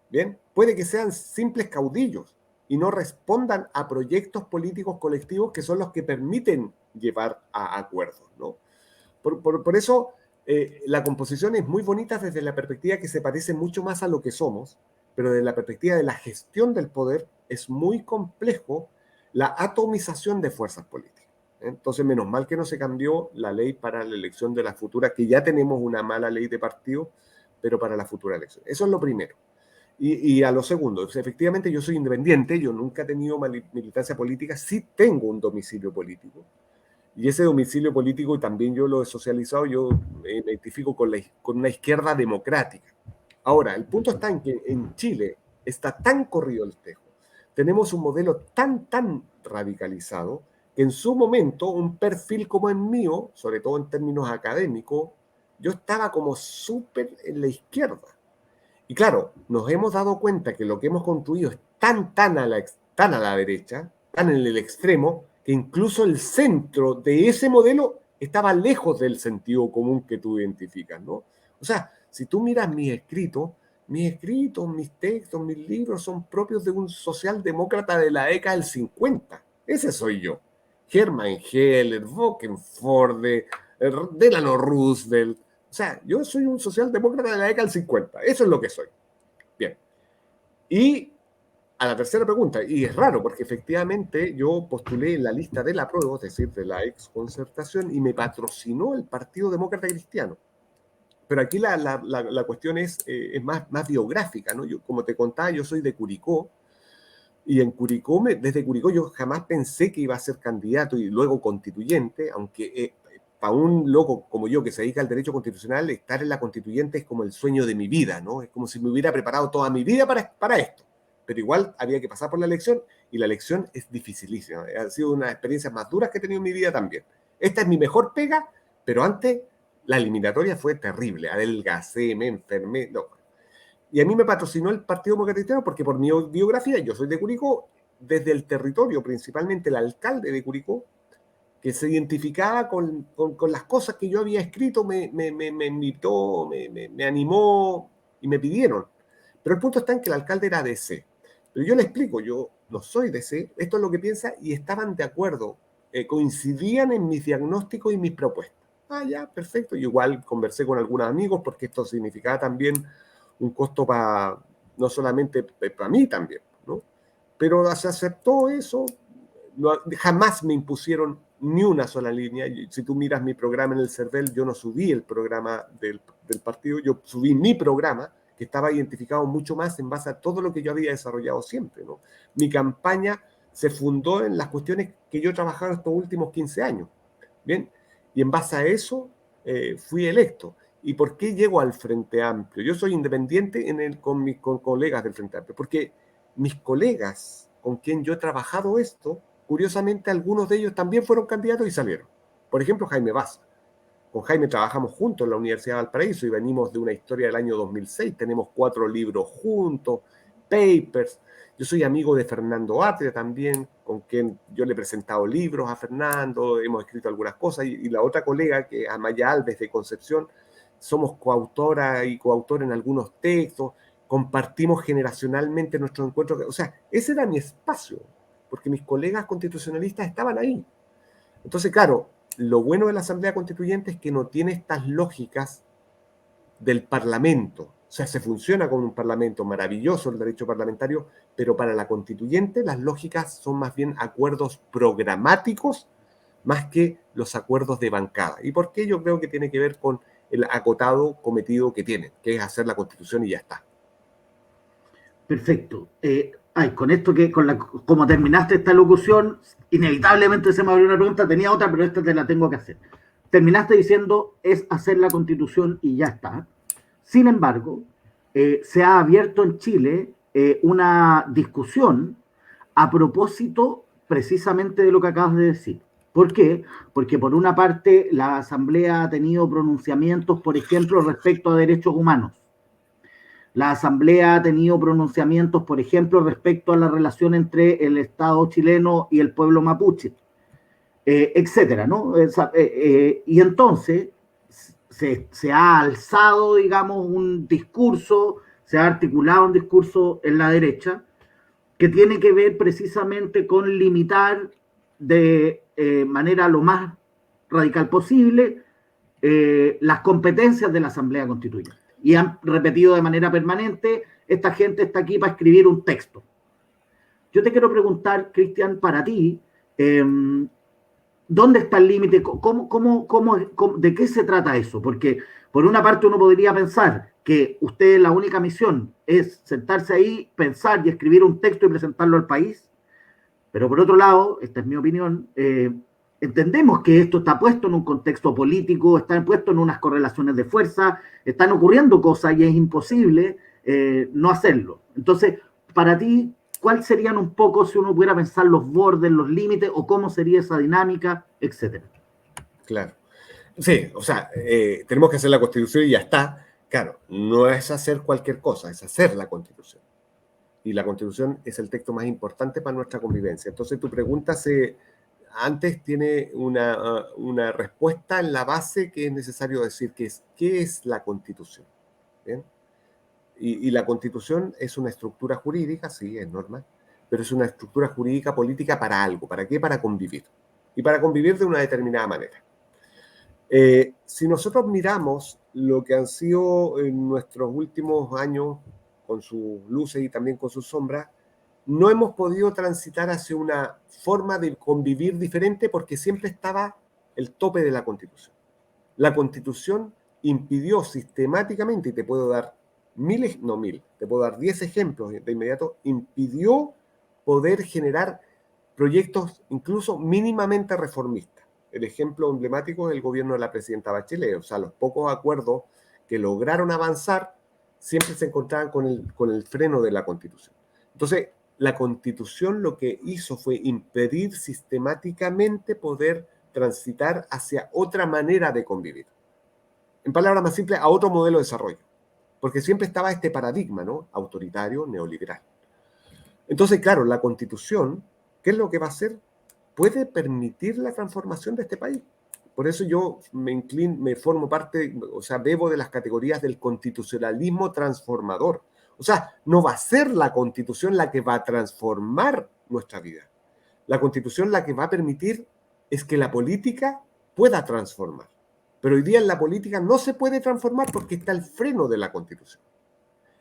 ¿bien? Puede que sean simples caudillos y no respondan a proyectos políticos colectivos que son los que permiten llevar a acuerdos, ¿no? Por eso la composición es muy bonita desde la perspectiva que se parece mucho más a lo que somos, pero desde la perspectiva de la gestión del poder es muy complejo la atomización de fuerzas políticas. Entonces, menos mal que no se cambió la ley para la elección de las futuras, que ya tenemos una mala ley de partido, pero para la futura elección. Eso es lo primero. Y a lo segundo, efectivamente yo soy independiente, yo nunca he tenido militancia política, sí tengo un domicilio político, y ese domicilio político también yo lo he socializado, yo me identifico con una izquierda democrática. Ahora, el punto está en que en Chile está tan corrido el tejo, tenemos un modelo tan radicalizado, que en su momento un perfil como el mío, sobre todo en términos académicos, yo estaba como súper en la izquierda. Y claro, nos hemos dado cuenta que lo que hemos construido es tan a la derecha, tan en el extremo, que incluso el centro de ese modelo estaba lejos del sentido común que tú identificas, ¿no? O sea, si tú miras mis escritos, mis textos, mis libros son propios de un socialdemócrata de la década del 50. Ese soy yo. Hermann Heller, Bokenforde, Delano Roosevelt. O sea, yo soy un socialdemócrata de la década del 50. Eso es lo que soy. Bien. Y a la tercera pregunta, y es raro porque efectivamente yo postulé en la lista del apruebo, es decir, de la exconcertación, y me patrocinó el Partido Demócrata Cristiano. Pero aquí la cuestión es más biográfica, ¿no? Yo, como te contaba, yo soy de Curicó, y en Curicó, desde Curicó yo jamás pensé que iba a ser candidato y luego constituyente, aunque para un loco como yo que se dedica al derecho constitucional, estar en la constituyente es como el sueño de mi vida, ¿no? Es como si me hubiera preparado toda mi vida para esto. Pero igual había que pasar por la elección, y la elección es dificilísima. Ha sido una de las experiencias más duras que he tenido en mi vida también. Esta es mi mejor pega, pero antes la eliminatoria fue terrible. Adelgacé, me enfermé, no. Y a mí me patrocinó el Partido Demócrata Cristiano porque por mi biografía, yo soy de Curicó, desde el territorio, principalmente el alcalde de Curicó, que se identificaba con las cosas que yo había escrito, me invitó, me animó y me pidieron. Pero el punto está en que el alcalde era DC. Pero yo le explico, yo no soy DC, esto es lo que piensa, y estaban de acuerdo, coincidían en mis diagnósticos y mis propuestas. Ah, ya, perfecto. Yo igual conversé con algunos amigos porque esto significaba también un costo no solamente para mí también, ¿no? Pero se aceptó eso, jamás me impusieron ni una sola línea. Si tú miras mi programa en el CERVEL, yo no subí el programa del partido, yo subí mi programa, que estaba identificado mucho más en base a todo lo que yo había desarrollado siempre, ¿no? Mi campaña se fundó en las cuestiones que yo he trabajado estos últimos 15 años, ¿bien? Y en base a eso fui electo. ¿Y por qué llego al Frente Amplio? Yo soy independiente con colegas del Frente Amplio, porque mis colegas con quien yo he trabajado esto, curiosamente algunos de ellos también fueron candidatos y salieron. Por ejemplo, Jaime Baza. Con Jaime trabajamos juntos en la Universidad de Valparaíso y venimos de una historia del año 2006. Tenemos 4 libros juntos, papers. Yo soy amigo de Fernando Atria también, con quien yo le he presentado libros a Fernando, hemos escrito algunas cosas. Y la otra colega, que es Amaya Alves de Concepción, somos coautora y coautor en algunos textos, compartimos generacionalmente nuestros encuentros. O sea, ese era mi espacio, porque mis colegas constitucionalistas estaban ahí. Entonces, claro, lo bueno de la Asamblea Constituyente es que no tiene estas lógicas del Parlamento. O sea, se funciona con un Parlamento, maravilloso el derecho parlamentario, pero para la Constituyente las lógicas son más bien acuerdos programáticos más que los acuerdos de bancada. ¿Y por qué? Yo creo que tiene que ver con el acotado cometido que tienen, que es hacer la Constitución y ya está. Perfecto. Con esto como terminaste esta locución, inevitablemente se me abrió una pregunta, tenía otra, pero esta te la tengo que hacer. Terminaste diciendo, es hacer la Constitución y ya está. Sin embargo, se ha abierto en Chile una discusión a propósito precisamente de lo que acabas de decir. ¿Por qué? Porque por una parte la Asamblea ha tenido pronunciamientos, por ejemplo, respecto a derechos humanos. La Asamblea ha tenido pronunciamientos, por ejemplo, respecto a la relación entre el Estado chileno y el pueblo mapuche, etcétera, ¿no? Y entonces se ha alzado, digamos, un discurso, se ha articulado un discurso en la derecha que tiene que ver precisamente con limitar de manera lo más radical posible las competencias de la Asamblea Constituyente. Y han repetido de manera permanente, esta gente está aquí para escribir un texto. Yo te quiero preguntar, Cristian, para ti, ¿dónde está el límite? ¿De qué se trata eso? Porque por una parte uno podría pensar que usted la única misión es sentarse ahí, pensar y escribir un texto y presentarlo al país, pero por otro lado, esta es mi opinión, entendemos que esto está puesto en un contexto político, está puesto en unas correlaciones de fuerza, están ocurriendo cosas y es imposible no hacerlo. Entonces, para ti, ¿cuáles serían un poco, si uno pudiera pensar, los bordes, los límites, o cómo sería esa dinámica, etcétera? Claro. Sí, o sea, tenemos que hacer la Constitución y ya está. Claro, no es hacer cualquier cosa, es hacer la Constitución. Y la Constitución es el texto más importante para nuestra convivencia. Entonces, tu pregunta antes tiene una respuesta en la base que es necesario decir, que es ¿qué es la Constitución? ¿Bien? Y la Constitución es una estructura jurídica, sí, es normal, pero es una estructura jurídica política para algo. ¿Para qué? Para convivir. Y para convivir de una determinada manera. Si nosotros miramos lo que han sido en nuestros últimos años, con sus luces y también con sus sombras, no hemos podido transitar hacia una forma de convivir diferente porque siempre estaba el tope de la Constitución. La Constitución impidió sistemáticamente, y te puedo dar te puedo dar 10 ejemplos de inmediato, impidió poder generar proyectos incluso mínimamente reformistas. El ejemplo emblemático es el gobierno de la presidenta Bachelet. O sea, los pocos acuerdos que lograron avanzar siempre se encontraban con el freno de la Constitución. Entonces, la Constitución lo que hizo fue impedir sistemáticamente poder transitar hacia otra manera de convivir. En palabras más simples, a otro modelo de desarrollo. Porque siempre estaba este paradigma, ¿no? Autoritario, neoliberal. Entonces, claro, la Constitución, ¿qué es lo que va a hacer? Puede permitir la transformación de este país. Por eso yo me formo parte, o sea, bebo de las categorías del constitucionalismo transformador. O sea, no va a ser la Constitución la que va a transformar nuestra vida. La Constitución la que va a permitir es que la política pueda transformar. Pero hoy día en la política no se puede transformar porque está el freno de la Constitución.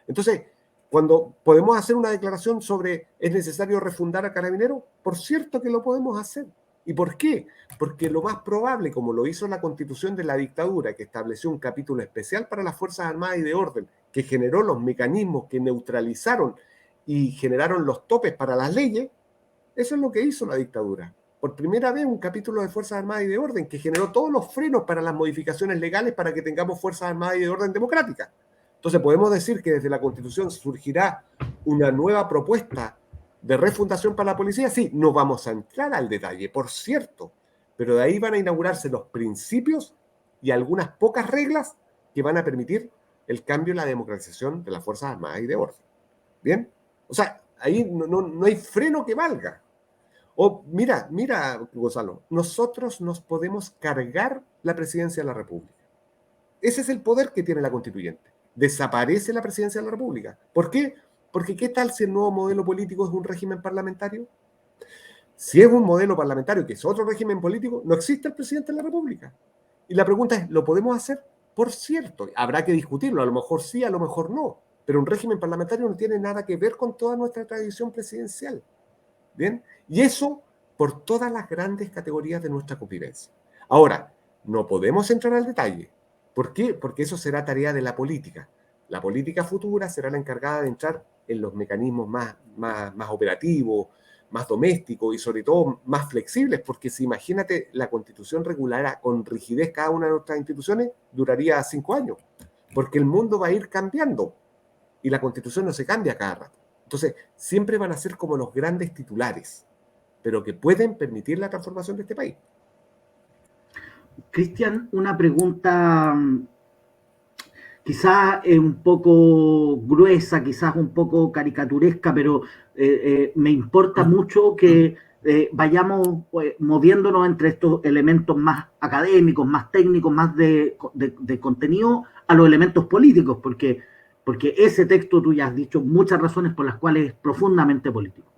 Entonces, cuando podemos hacer una declaración sobre ¿es necesario refundar a Carabineros? Por cierto que lo podemos hacer. ¿Y por qué? Porque lo más probable, como lo hizo la Constitución de la dictadura, que estableció un capítulo especial para las Fuerzas Armadas y de Orden, que generó los mecanismos que neutralizaron y generaron los topes para las leyes, eso es lo que hizo la dictadura. Por primera vez un capítulo de Fuerzas Armadas y de Orden que generó todos los frenos para las modificaciones legales para que tengamos Fuerzas Armadas y de Orden democráticas. Entonces podemos decir que desde la Constitución surgirá una nueva propuesta de refundación para la policía. Sí, no vamos a entrar al detalle, por cierto, pero de ahí van a inaugurarse los principios y algunas pocas reglas que van a permitir el cambio y la democratización de las Fuerzas Armadas y de Orden. ¿Bien? O sea, ahí no hay freno que valga. O mira, Gonzalo, nosotros nos podemos cargar la presidencia de la República. Ese es el poder que tiene la constituyente. Desaparece la presidencia de la República. ¿Por qué? Porque ¿qué tal si el nuevo modelo político es un régimen parlamentario? Si es un modelo parlamentario que es otro régimen político, no existe el presidente de la República. Y la pregunta es, ¿lo podemos hacer? Por cierto, habrá que discutirlo, a lo mejor sí, a lo mejor no. Pero un régimen parlamentario no tiene nada que ver con toda nuestra tradición presidencial. ¿Bien? Y eso por todas las grandes categorías de nuestra convivencia. Ahora, no podemos entrar al detalle. ¿Por qué? Porque eso será tarea de la política. La política futura será la encargada de entrar en los mecanismos más operativos, más domésticos y sobre todo más flexibles, porque si imagínate la Constitución regulara con rigidez cada una de nuestras instituciones, duraría 5 años, porque el mundo va a ir cambiando y la Constitución no se cambia cada rato. Entonces, siempre van a ser como los grandes titulares, pero que pueden permitir la transformación de este país. Cristian, una pregunta quizás un poco gruesa, quizás un poco caricaturesca, pero me importa mucho que vayamos moviéndonos entre estos elementos más académicos, más técnicos, más de contenido, a los elementos políticos, porque ese texto tú ya has dicho muchas razones por las cuales es profundamente político.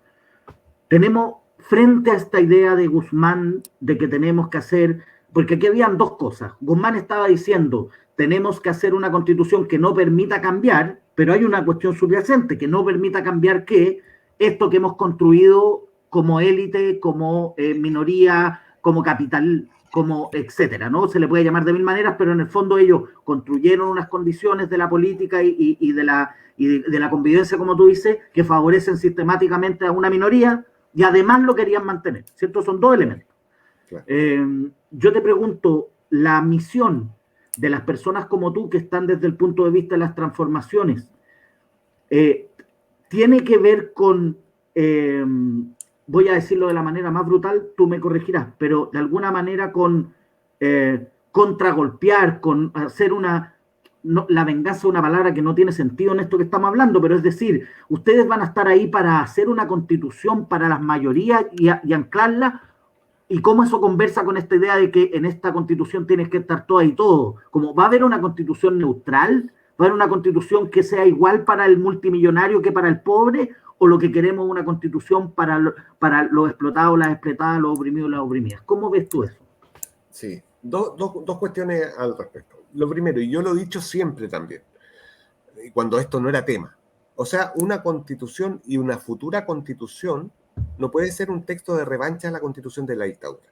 Tenemos frente a esta idea de Guzmán de que tenemos que hacer, porque aquí habían dos cosas. Guzmán estaba diciendo, tenemos que hacer una constitución que no permita cambiar, pero hay una cuestión subyacente, que no permita cambiar que esto que hemos construido como élite, como minoría, como capital como etcétera, ¿no? Se le puede llamar de mil maneras, pero en el fondo ellos construyeron unas condiciones de la política y de la convivencia, como tú dices, que favorecen sistemáticamente a una minoría y además lo querían mantener, ¿cierto? Son dos elementos. Claro. Yo te pregunto, la misión de las personas como tú que están desde el punto de vista de las transformaciones, tiene que ver con, voy a decirlo de la manera más brutal, tú me corregirás, pero de alguna manera con contragolpear, con hacer la venganza es una palabra que no tiene sentido en esto que estamos hablando, pero es decir, ustedes van a estar ahí para hacer una constitución para las mayorías y anclarla. ¿Y cómo eso conversa con esta idea de que en esta constitución tienes que estar todo y todo? Como va a haber una constitución neutral, va a haber una constitución que sea igual para el multimillonario que para el pobre, o lo que queremos es una constitución para los explotados, las explotadas, los oprimidos, las oprimidas. ¿Cómo ves tú eso? Sí, dos cuestiones al respecto. Lo primero, y yo lo he dicho siempre también, cuando esto no era tema, o sea, una constitución y una futura constitución no puede ser un texto de revancha a la constitución de la dictadura,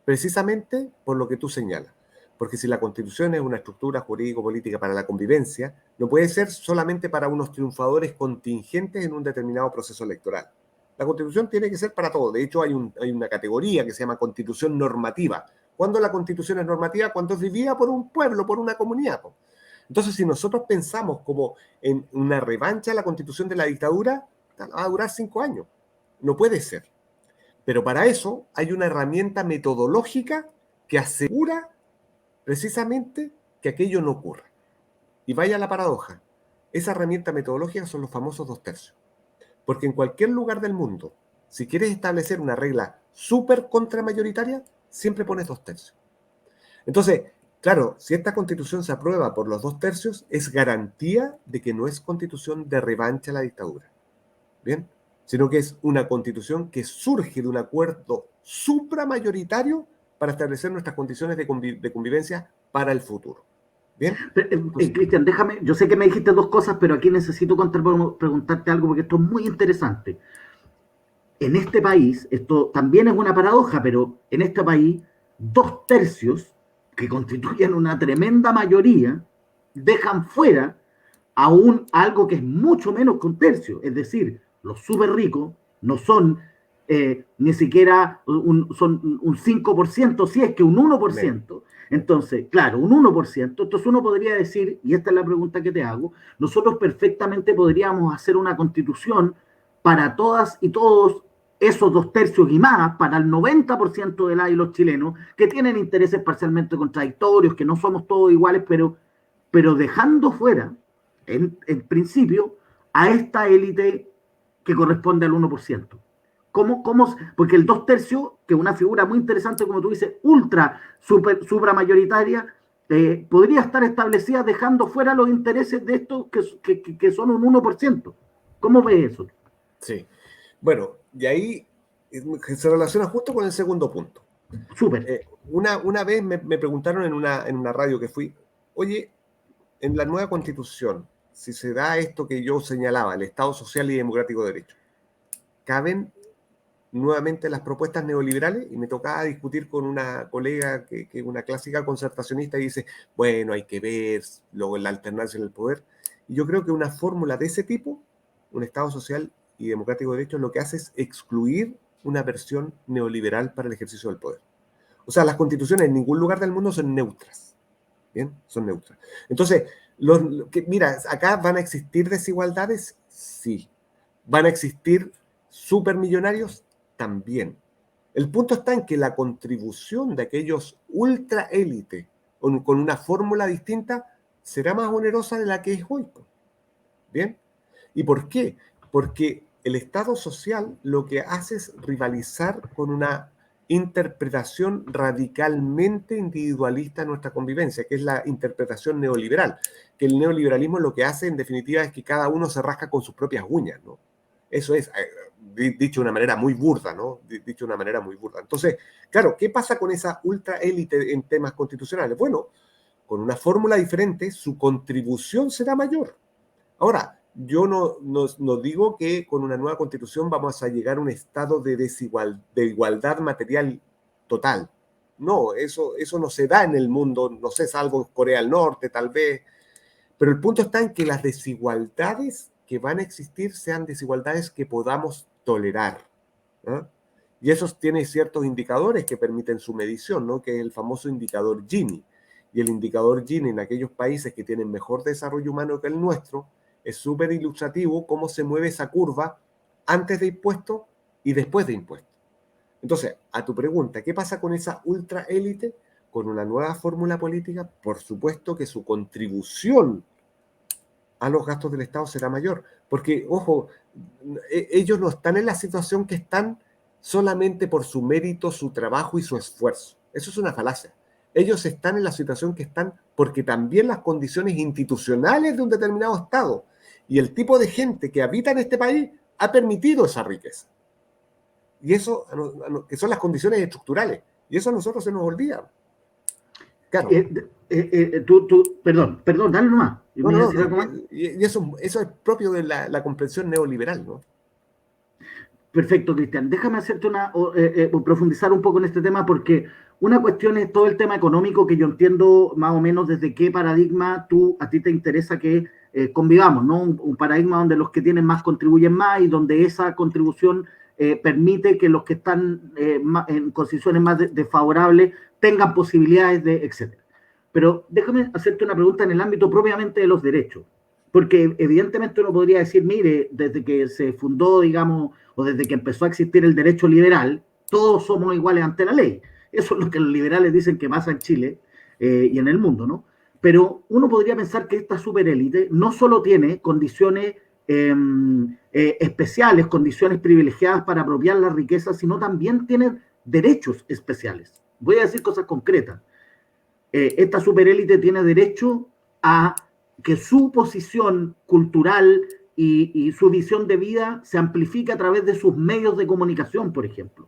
precisamente por lo que tú señalas. Porque si la constitución es una estructura jurídico-política para la convivencia, no puede ser solamente para unos triunfadores contingentes en un determinado proceso electoral. La constitución tiene que ser para todo. De hecho, hay una categoría que se llama constitución normativa. ¿Cuándo la constitución es normativa? Cuando es vivida por un pueblo, por una comunidad. Entonces, si nosotros pensamos como en una revancha a la constitución de la dictadura, va a durar 5 años. No puede ser. Pero para eso hay una herramienta metodológica que asegura precisamente que aquello no ocurra. Y vaya la paradoja. Esa herramienta metodológica son los famosos 2/3. Porque en cualquier lugar del mundo, si quieres establecer una regla súper contramayoritaria, siempre pones 2/3. Entonces, claro, si esta constitución se aprueba por los 2/3, es garantía de que no es constitución de revancha a la dictadura. ¿Bien? Sino que es una constitución que surge de un acuerdo supramayoritario para establecer nuestras condiciones de convivencia para el futuro. ¿Bien? Cristian, déjame, yo sé que me dijiste dos cosas, pero aquí necesito preguntarte algo porque esto es muy interesante. En este país, esto también es una paradoja, pero en este país, 2/3 que constituyen una tremenda mayoría dejan fuera a algo que es mucho menos que un tercio, es decir, los súper ricos no son ni siquiera son un 5%, si es que un 1%. Entonces, claro, un 1%. Entonces uno podría decir, y esta es la pregunta que te hago, nosotros perfectamente podríamos hacer una constitución para todas y todos esos 2/3 y más, para el 90% de los chilenos, que tienen intereses parcialmente contradictorios, que no somos todos iguales, pero dejando fuera, en principio, a esta élite que corresponde al 1%. Porque el 2/3, que es una figura muy interesante, como tú dices, supramayoritaria, podría estar establecida dejando fuera los intereses de estos que son un 1%. ¿Cómo ves eso? Sí. Bueno, y ahí se relaciona justo con el segundo punto. Súper. Una vez me preguntaron en una radio que fui, oye, en la nueva constitución, si se da esto que yo señalaba, el Estado social y democrático de derecho, ¿caben nuevamente las propuestas neoliberales? Y me tocaba discutir con una colega que es una clásica concertacionista y dice, bueno, hay que ver luego la alternancia en el poder. Y yo creo que una fórmula de ese tipo, un Estado social y democrático de derecho, lo que hace es excluir una versión neoliberal para el ejercicio del poder. O sea, las constituciones en ningún lugar del mundo son neutras. ¿Bien? Son neutras. Entonces, mira, acá van a existir desigualdades, sí. Van a existir supermillonarios, también. El punto está en que la contribución de aquellos ultra élite con una fórmula distinta será más onerosa de la que es hoy. ¿Bien? ¿Y por qué? Porque el Estado social lo que hace es rivalizar con una interpretación radicalmente individualista de nuestra convivencia, que es la interpretación neoliberal, que el neoliberalismo lo que hace en definitiva es que cada uno se rasca con sus propias uñas, ¿no? Eso es, dicho de una manera muy burda, ¿no? Dicho de una manera muy burda. Entonces, claro, ¿qué pasa con esa ultra élite en temas constitucionales? Bueno, con una fórmula diferente, su contribución será mayor. Ahora, yo no digo que con una nueva constitución vamos a llegar a un estado de igualdad material total. No, eso no se da en el mundo, no sé, salvo en Corea del Norte tal vez, pero el punto está en que las desigualdades que van a existir sean desigualdades que podamos tolerar, ¿no? Y eso tiene ciertos indicadores que permiten su medición, ¿no? Que es el famoso indicador Gini. Y el indicador Gini en aquellos países que tienen mejor desarrollo humano que el nuestro es súper ilustrativo cómo se mueve esa curva antes de impuestos y después de impuestos. Entonces, a tu pregunta, ¿qué pasa con esa ultraélite? Con una nueva fórmula política, por supuesto que su contribución a los gastos del Estado será mayor. Porque, ojo, ellos no están en la situación que están solamente por su mérito, su trabajo y su esfuerzo. Eso es una falacia. Ellos están en la situación que están porque también las condiciones institucionales de un determinado Estado y el tipo de gente que habita en este país ha permitido esa riqueza. Y eso, que son las condiciones estructurales. Y eso a nosotros se nos olvida. Claro. Perdón, dale nomás. No. Y eso es propio de la comprensión neoliberal, ¿no? Perfecto, Cristian. Déjame hacerte profundizar un poco en este tema porque una cuestión es todo el tema económico que yo entiendo más o menos desde qué paradigma a ti te interesa que convivamos, ¿no? Un paradigma donde los que tienen más contribuyen más y donde esa contribución permite que los que están en condiciones más desfavorables tengan posibilidades de, etcétera. Pero déjame hacerte una pregunta en el ámbito propiamente de los derechos. Porque evidentemente uno podría decir, mire, desde que se fundó, digamos, o desde que empezó a existir el derecho liberal, todos somos iguales ante la ley. Eso es lo que los liberales dicen que pasa en Chile y en el mundo, ¿no? Pero uno podría pensar que esta superélite no solo tiene condiciones especiales, condiciones privilegiadas para apropiar la riqueza, sino también tiene derechos especiales. Voy a decir cosas concretas. Esta superélite tiene derecho a que su posición cultural y su visión de vida se amplifique a través de sus medios de comunicación, por ejemplo.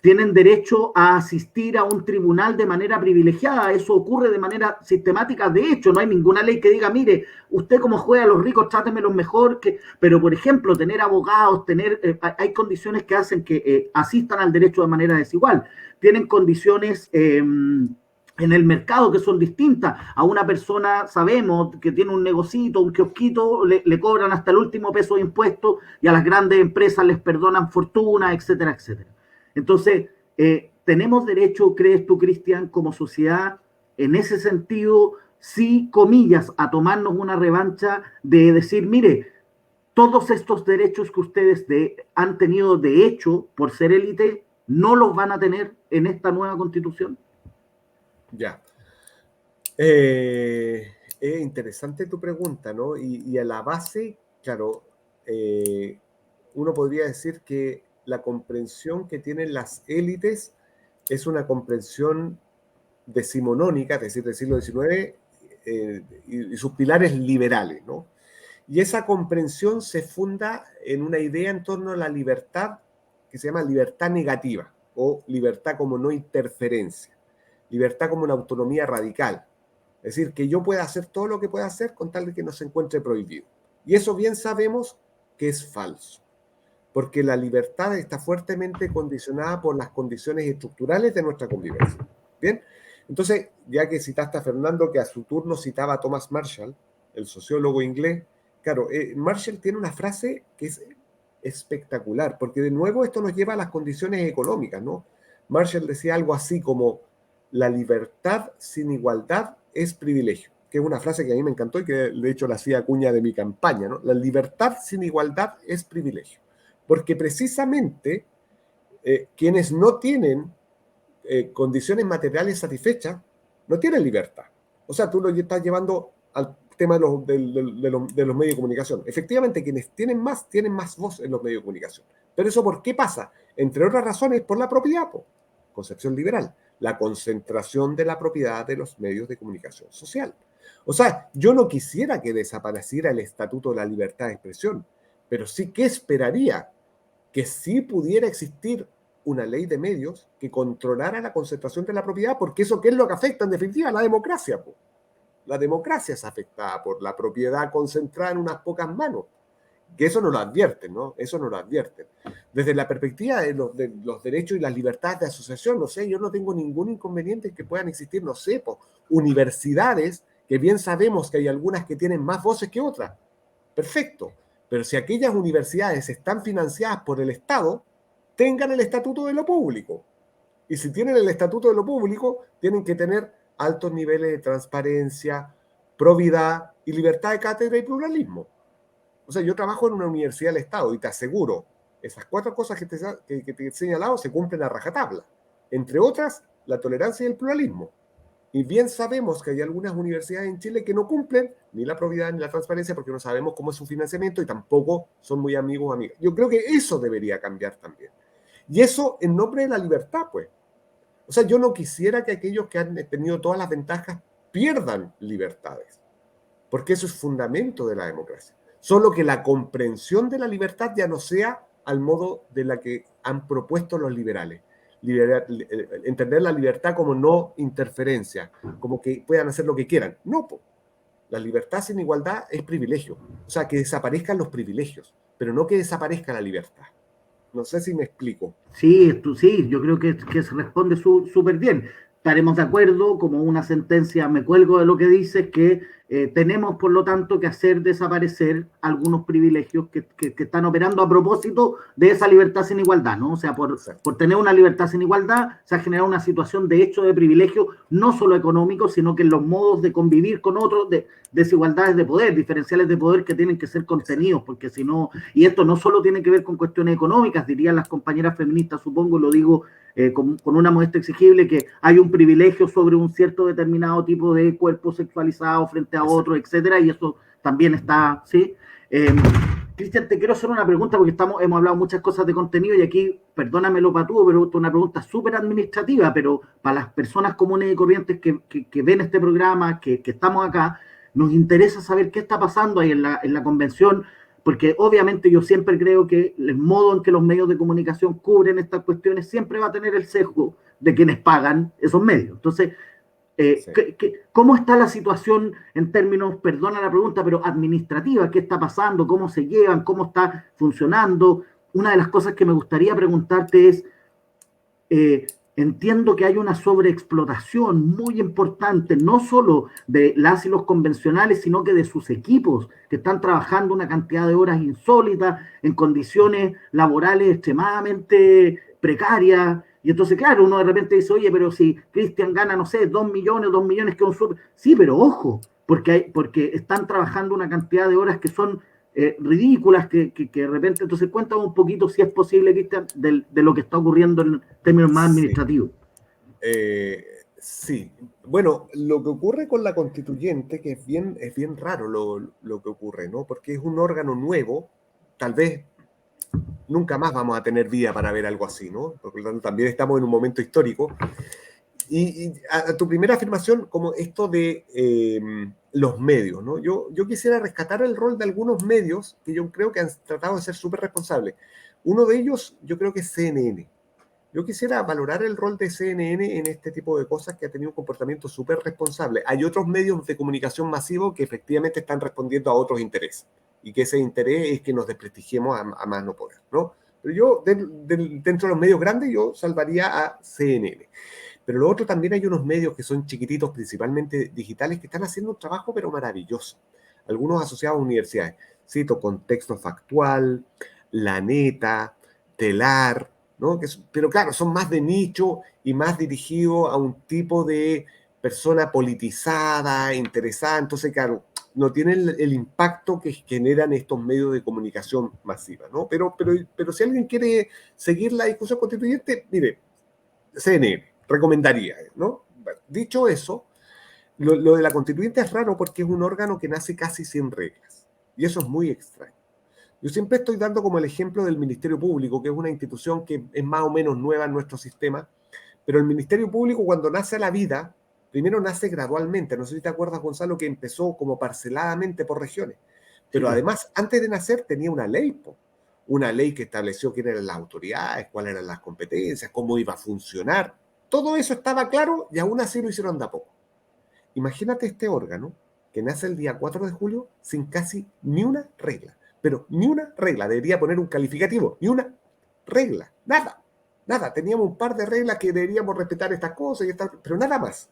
Tienen derecho a asistir a un tribunal de manera privilegiada. Eso ocurre de manera sistemática. De hecho, no hay ninguna ley que diga, mire, usted como juega a los ricos, trátemelos mejor. Pero, por ejemplo, tener abogados, hay condiciones que hacen que asistan al derecho de manera desigual. Tienen condiciones en el mercado que son distintas. A una persona, sabemos, que tiene un negocito, un kiosquito, le cobran hasta el último peso de impuestos y a las grandes empresas les perdonan fortuna, etcétera, etcétera. Entonces, ¿tenemos derecho, crees tú, Cristian, como sociedad, en ese sentido, sí, comillas, a tomarnos una revancha de decir, mire, todos estos derechos que ustedes han tenido de hecho por ser élite, no los van a tener en esta nueva constitución? Ya. Es interesante tu pregunta, ¿no? Y a la base, claro, uno podría decir que la comprensión que tienen las élites es una comprensión decimonónica, es decir, del siglo XIX, y sus pilares liberales, ¿no? Y esa comprensión se funda en una idea en torno a la libertad que se llama libertad negativa o libertad como no interferencia, libertad como una autonomía radical. Es decir, que yo pueda hacer todo lo que pueda hacer con tal de que no se encuentre prohibido. Y eso bien sabemos que es falso, porque la libertad está fuertemente condicionada por las condiciones estructurales de nuestra convivencia. Bien, entonces, ya que citaste a Fernando, que a su turno citaba a Thomas Marshall, el sociólogo inglés, claro, Marshall tiene una frase que es espectacular, porque de nuevo esto nos lleva a las condiciones económicas, ¿no? Marshall decía algo así como, la libertad sin igualdad es privilegio, que es una frase que a mí me encantó y que de hecho la hacía cuña de mi campaña, ¿no? La libertad sin igualdad es privilegio, porque precisamente quienes no tienen condiciones materiales satisfechas no tienen libertad. O sea, tú lo estás llevando al tema de los medios de comunicación. Efectivamente, quienes tienen más voz en los medios de comunicación. Pero eso, ¿por qué pasa? Entre otras razones, por la propiedad, concepción liberal, la concentración de la propiedad de los medios de comunicación social. O sea, yo no quisiera que desapareciera el Estatuto de la Libertad de Expresión, pero sí que esperaría que sí pudiera existir una ley de medios que controlara la concentración de la propiedad, porque eso ¿qué es lo que afecta en definitiva? La democracia. La democracia es afectada por la propiedad concentrada en unas pocas manos. Que eso no lo advierten, ¿no? Eso no lo advierten. Desde la perspectiva de los derechos y las libertades de asociación, no sé, yo no tengo ningún inconveniente en que puedan existir, no sé, universidades, que bien sabemos que hay algunas que tienen más voces que otras. Perfecto. Pero si aquellas universidades están financiadas por el Estado, tengan el estatuto de lo público. Y si tienen el estatuto de lo público, tienen que tener altos niveles de transparencia, probidad y libertad de cátedra y pluralismo. O sea, yo trabajo en una universidad del Estado y te aseguro, esas 4 cosas que te he señalado se cumplen a rajatabla. Entre otras, la tolerancia y el pluralismo. Y bien sabemos que hay algunas universidades en Chile que no cumplen ni la probidad ni la transparencia porque no sabemos cómo es su financiamiento y tampoco son muy amigos o amigas. Yo creo que eso debería cambiar también. Y eso en nombre de la libertad, pues. O sea, yo no quisiera que aquellos que han tenido todas las ventajas pierdan libertades, porque eso es fundamento de la democracia. Solo que la comprensión de la libertad ya no sea al modo de la que han propuesto los liberales. Entender la libertad como no interferencia, como que puedan hacer lo que quieran. No, po. La libertad sin igualdad es privilegio. O sea, que desaparezcan los privilegios, pero no que desaparezca la libertad. No sé si me explico. Sí, sí, yo creo que se responde súper bien. Estaremos de acuerdo, como una sentencia, me cuelgo de lo que dices, que tenemos, por lo tanto, que hacer desaparecer algunos privilegios que están operando a propósito de esa libertad sin igualdad, ¿no? O sea, por tener una libertad sin igualdad, se ha generado una situación de hecho de privilegio, no solo económico, sino que en los modos de convivir con otros, de desigualdades de poder, diferenciales de poder que tienen que ser contenidos, porque si no, y esto no solo tiene que ver con cuestiones económicas, dirían las compañeras feministas, supongo, lo digo con una modestia exigible, que hay un privilegio sobre un cierto determinado tipo de cuerpo sexualizado frente a otro, etcétera, y eso también está, ¿sí? Cristian, te quiero hacer una pregunta porque hemos hablado muchas cosas de contenido y aquí, perdónamelo patúo, pero es una pregunta súper administrativa, pero para las personas comunes y corrientes que ven este programa, que estamos acá, nos interesa saber qué está pasando ahí en la convención, porque obviamente yo siempre creo que el modo en que los medios de comunicación cubren estas cuestiones siempre va a tener el sesgo de quienes pagan esos medios. Entonces, Sí. ¿cómo está la situación en términos, perdona la pregunta, pero administrativa? ¿Qué está pasando? ¿Cómo se llevan? ¿Cómo está funcionando? Una de las cosas que me gustaría preguntarte es, entiendo que hay una sobreexplotación muy importante, no solo de las y los convencionales, sino que de sus equipos, que están trabajando una cantidad de horas insólitas, en condiciones laborales extremadamente precarias. Y entonces, claro, uno de repente dice, oye, pero si Cristian gana, no sé, 2 millones, que es un súper... Sí, pero ojo, porque están trabajando una cantidad de horas que son ridículas que de repente, entonces cuéntame un poquito si es posible, Cristian, de lo que está ocurriendo en términos más Sí. administrativos. Sí. Bueno, lo que ocurre con la constituyente, que es bien raro lo que ocurre, ¿no? Porque es un órgano nuevo, tal vez nunca más vamos a tener vida para ver algo así, ¿no? Porque también estamos en un momento histórico. Y a tu primera afirmación, como esto de los medios, ¿no? Yo quisiera rescatar el rol de algunos medios que yo creo que han tratado de ser súper responsables. Uno de ellos, yo creo que es CNN. Yo quisiera valorar el rol de CNN en este tipo de cosas que ha tenido un comportamiento súper responsable. Hay otros medios de comunicación masivo que efectivamente están respondiendo a otros intereses y que ese interés es que nos desprestigiemos a más no poder, ¿no? Pero yo, dentro de los medios grandes, yo salvaría a CNN. Pero lo otro también hay unos medios que son chiquititos, principalmente digitales, que están haciendo un trabajo pero maravilloso. Algunos asociados a universidades. Cito Contexto Factual, La Neta, Telar, ¿no? Pero claro, son más de nicho y más dirigidos a un tipo de persona politizada, interesada. Entonces, claro, no tienen el impacto que generan estos medios de comunicación masiva, ¿no? Pero si alguien quiere seguir la discusión constituyente, mire, CNN, recomendaría, ¿no? Bueno, dicho eso, lo de la constituyente es raro porque es un órgano que nace casi sin reglas. Y eso es muy extraño. Yo siempre estoy dando como el ejemplo del Ministerio Público, que es una institución que es más o menos nueva en nuestro sistema, pero el Ministerio Público cuando nace a la vida, primero nace gradualmente. No sé si te acuerdas, Gonzalo, que empezó como parceladamente por regiones. Pero Sí. además, antes de nacer tenía una ley, una ley que estableció quiénes eran las autoridades, cuáles eran las competencias, cómo iba a funcionar. Todo eso estaba claro y aún así lo hicieron de a poco. Imagínate este órgano que nace el día 4 de julio sin casi ni una regla. pero ni una regla, debería poner un calificativo, ni una regla, nada, nada. Teníamos un par de reglas que deberíamos respetar estas cosas, y estas, pero nada más.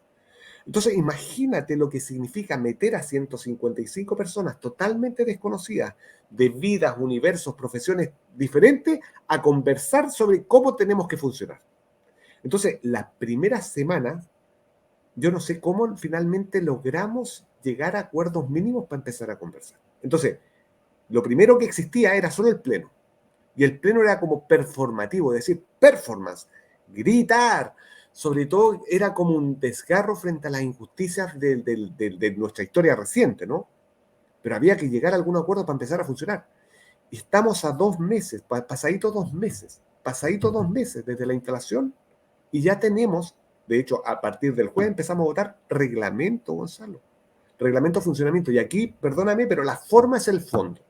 Entonces, imagínate lo que significa meter a 155 personas totalmente desconocidas, de vidas, universos, profesiones diferentes, a conversar sobre cómo tenemos que funcionar. Entonces, las primeras semanas, yo no sé cómo finalmente logramos llegar a acuerdos mínimos para empezar a conversar. Entonces, lo primero que existía era solo el pleno. Y el pleno era como performativo, es decir, performance, gritar. Sobre todo era como un desgarro frente a las injusticias de nuestra historia reciente, ¿no? Pero había que llegar a algún acuerdo para empezar a funcionar. Y estamos a 2 meses, pasaditos 2 meses desde la instalación, y ya tenemos, de hecho, a partir del jueves empezamos a votar reglamento, Gonzalo. Reglamento de funcionamiento. Y aquí, perdóname, pero la forma es el fondo.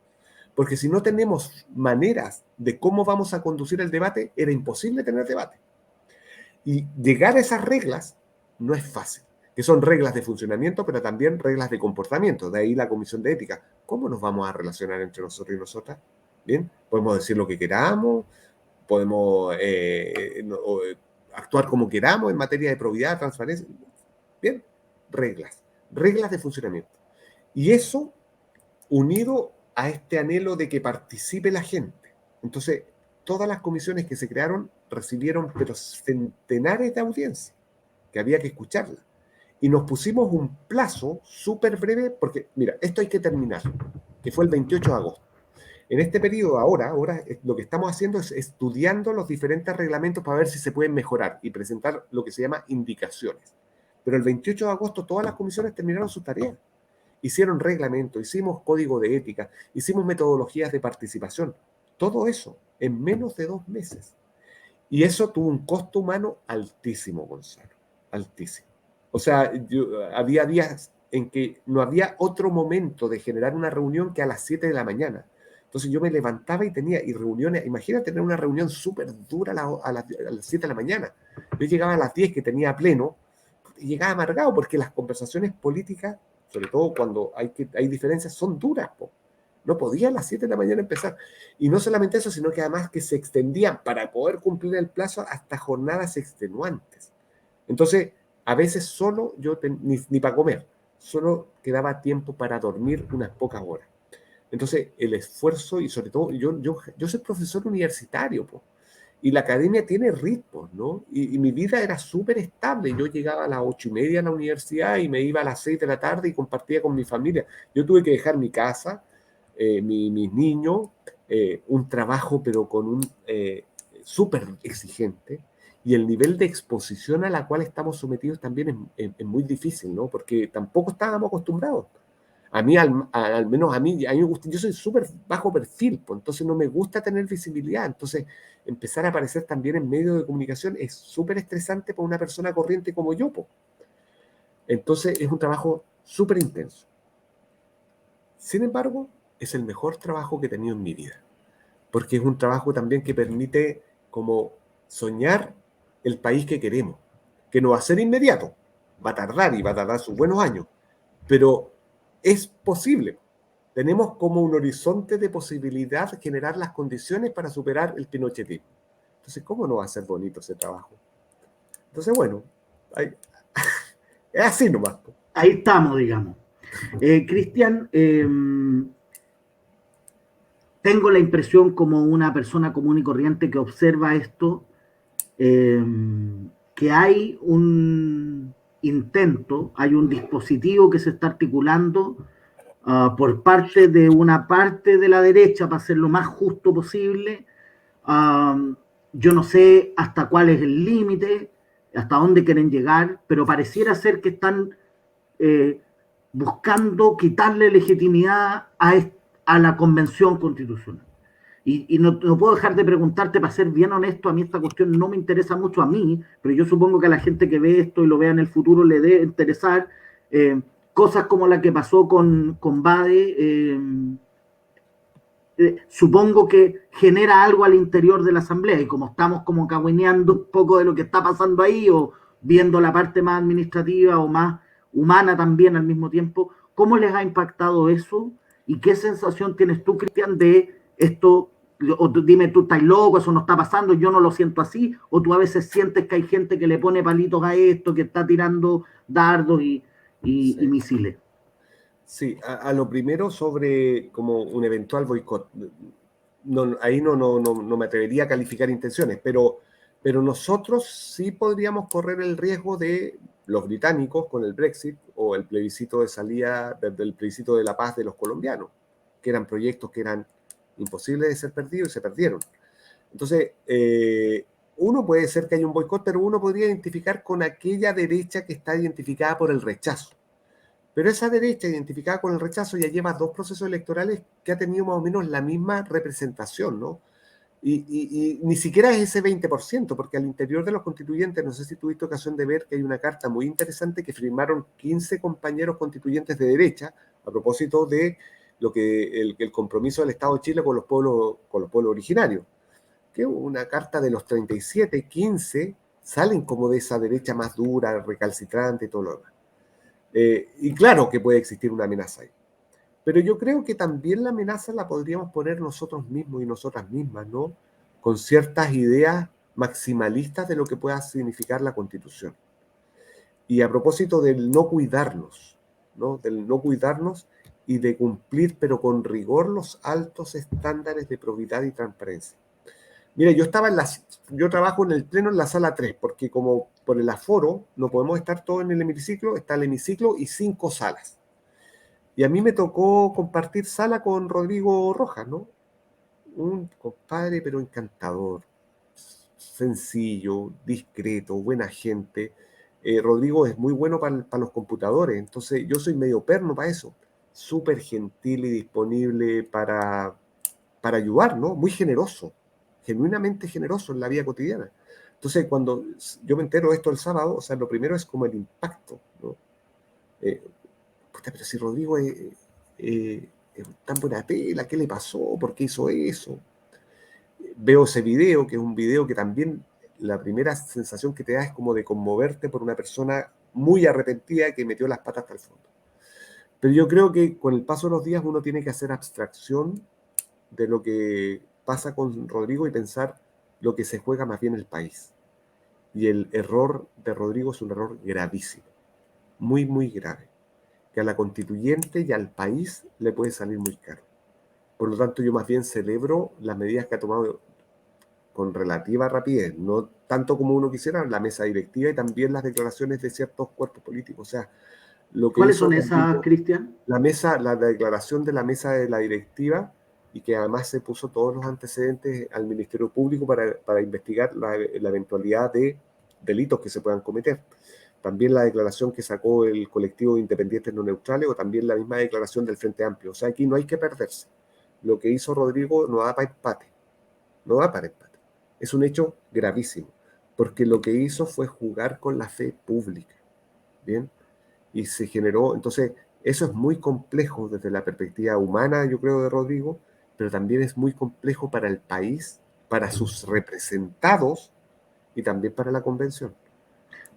Porque si no tenemos maneras de cómo vamos a conducir el debate, era imposible tener debate. Y llegar a esas reglas no es fácil, que son reglas de funcionamiento, pero también reglas de comportamiento. De ahí la comisión de ética. ¿Cómo nos vamos a relacionar entre nosotros y nosotras? ¿Bien? Podemos decir lo que queramos, podemos actuar como queramos en materia de probidad, transparencia. Bien, reglas de funcionamiento. Y eso unido a este anhelo de que participe la gente. Entonces, todas las comisiones que se crearon recibieron pero centenares de audiencias que había que escucharlas. Y nos pusimos un plazo súper breve, porque, mira, esto hay que terminar, que fue el 28 de agosto. En este periodo, ahora lo que estamos haciendo es estudiando los diferentes reglamentos para ver si se pueden mejorar y presentar lo que se llama indicaciones. Pero el 28 de agosto todas las comisiones terminaron sus tareas. Hicieron reglamento, hicimos código de ética, hicimos metodologías de participación. Todo eso en menos de 2 meses. Y eso tuvo un costo humano altísimo, Gonzalo. Altísimo. O sea, había días en que no había otro momento de generar una reunión que a las 7 de la mañana. Entonces yo me levantaba y tenía reuniones. Imagínate tener una reunión súper dura a las 7 de la mañana. Yo llegaba a las 10 que tenía pleno y llegaba amargado porque las conversaciones políticas, sobre todo cuando hay diferencias, son duras, po. No podía a las 7 de la mañana empezar. Y no solamente eso, sino que además que se extendían para poder cumplir el plazo hasta jornadas extenuantes. Entonces, a veces solo yo, ni para comer, solo quedaba tiempo para dormir unas pocas horas. Entonces, el esfuerzo, y sobre todo, yo soy profesor universitario, po, y la academia tiene ritmos, ¿no? Y mi vida era súper estable. Yo llegaba a las 8:30 a la universidad y me iba a las 6 de la tarde y compartía con mi familia. Yo tuve que dejar mi casa, mis niños, un trabajo, pero con un súper exigente. Y el nivel de exposición a la cual estamos sometidos también es muy difícil, ¿no? Porque tampoco estábamos acostumbrados. A mí, al menos a mí me gusta, yo soy súper bajo perfil, pues, entonces no me gusta tener visibilidad. Entonces, empezar a aparecer también en medios de comunicación es súper estresante para una persona corriente como yo, pues. Entonces, es un trabajo súper intenso. Sin embargo, es el mejor trabajo que he tenido en mi vida, porque es un trabajo también que permite como soñar el país que queremos, que no va a ser inmediato, va a tardar y va a tardar sus buenos años, pero es posible. Tenemos como un horizonte de posibilidad de generar las condiciones para superar el pinochetismo. Entonces, ¿cómo no va a ser bonito ese trabajo? Entonces, bueno, es así nomás. Ahí estamos, digamos. Cristian, tengo la impresión como una persona común y corriente que observa esto, que hay un intento, hay un dispositivo que se está articulando por parte de una parte de la derecha para ser lo más justo posible. Yo no sé hasta cuál es el límite, hasta dónde quieren llegar, pero pareciera ser que están buscando quitarle legitimidad a la Convención Constitucional. Y no puedo dejar de preguntarte, para ser bien honesto, a mí esta cuestión no me interesa mucho a mí, pero yo supongo que a la gente que ve esto y lo vea en el futuro le debe interesar cosas como la que pasó con Bade. Supongo que genera algo al interior de la Asamblea, y como estamos como cagüineando un poco de lo que está pasando ahí, o viendo la parte más administrativa o más humana también al mismo tiempo, ¿cómo les ha impactado eso? ¿Y qué sensación tienes tú, Cristian, de esto? O dime, tú estás loco, eso no está pasando, yo no lo siento así, o tú a veces sientes que hay gente que le pone palitos a esto, que está tirando dardos y Sí. misiles. Sí, a lo primero sobre como un eventual boicot. No, ahí no me atrevería a calificar intenciones, pero nosotros sí podríamos correr el riesgo de los británicos con el Brexit o el plebiscito de salida, del plebiscito de la paz de los colombianos, que eran proyectos que eran imposibles de ser perdidos y se perdieron. Entonces, uno puede ser que haya un boicot, pero uno podría identificar con aquella derecha que está identificada por el rechazo. Pero esa derecha identificada con el rechazo ya lleva 2 procesos electorales que ha tenido más o menos la misma representación, ¿no? Y ni siquiera es ese 20%, porque al interior de los constituyentes, no sé si tuviste ocasión de ver que hay una carta muy interesante que firmaron 15 compañeros constituyentes de derecha a propósito de lo que el compromiso del Estado de Chile con los pueblos originarios, que una carta de los 37, 15 salen como de esa derecha más dura, recalcitrante y todo lo demás. Y claro que puede existir una amenaza ahí. Pero yo creo que también la amenaza la podríamos poner nosotros mismos y nosotras mismas, ¿no? Con ciertas ideas maximalistas de lo que pueda significar la Constitución. Y a propósito del no cuidarnos, ¿no? Del no cuidarnos y de cumplir, pero con rigor, los altos estándares de probidad y transparencia. Mira, yo trabajo en el pleno en la sala 3, porque como por el aforo no podemos estar todos en el hemiciclo, está el hemiciclo y 5 salas. Y a mí me tocó compartir sala con Rodrigo Rojas, ¿no? Un compadre, pero encantador, sencillo, discreto, buena gente. Rodrigo es muy bueno para los computadores, entonces yo soy medio perno para eso. Súper gentil y disponible para ayudar, ¿no? Muy generoso, genuinamente generoso en la vida cotidiana. Entonces, cuando yo me entero de esto el sábado, o sea, lo primero es como el impacto, ¿no? Puta, pero si Rodrigo es tan buena tela, ¿qué le pasó? ¿Por qué hizo eso? Veo ese video, que es un video que también la primera sensación que te da es como de conmoverte por una persona muy arrepentida que metió las patas hasta el fondo. Pero yo creo que con el paso de los días uno tiene que hacer abstracción de lo que pasa con Rodrigo y pensar lo que se juega más bien el país. Y el error de Rodrigo es un error gravísimo, muy, muy grave, que a la constituyente y al país le puede salir muy caro. Por lo tanto, yo más bien celebro las medidas que ha tomado con relativa rapidez, no tanto como uno quisiera, la mesa directiva y también las declaraciones de ciertos cuerpos políticos. O sea, lo que ¿Cuáles hizo son esas, Rodrigo, Cristian? la declaración de la mesa de la directiva, y que además se puso todos los antecedentes al Ministerio Público para investigar la eventualidad de delitos que se puedan cometer. También la declaración que sacó el colectivo de independientes no neutrales, o también la misma declaración del Frente Amplio. O sea, aquí no hay que perderse. Lo que hizo Rodrigo no da para empate. No da para empate. Es un hecho gravísimo, porque lo que hizo fue jugar con la fe pública. ¿Bien? Y se generó, entonces, eso es muy complejo desde la perspectiva humana, yo creo, de Rodrigo, pero también es muy complejo para el país, para sus representados y también para la convención.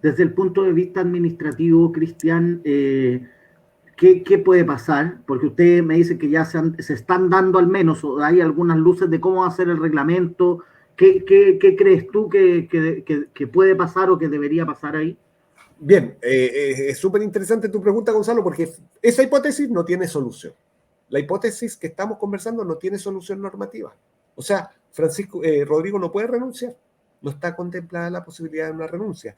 Desde el punto de vista administrativo, Cristian, ¿qué puede pasar? Porque usted me dice que ya se están dando al menos, o hay algunas luces de cómo va a ser el reglamento. ¿Qué crees tú que puede pasar o que debería pasar ahí? Bien, es súper interesante tu pregunta, Gonzalo, porque esa hipótesis no tiene solución. La hipótesis que estamos conversando no tiene solución normativa. O sea, Rodrigo no puede renunciar. No está contemplada la posibilidad de una renuncia.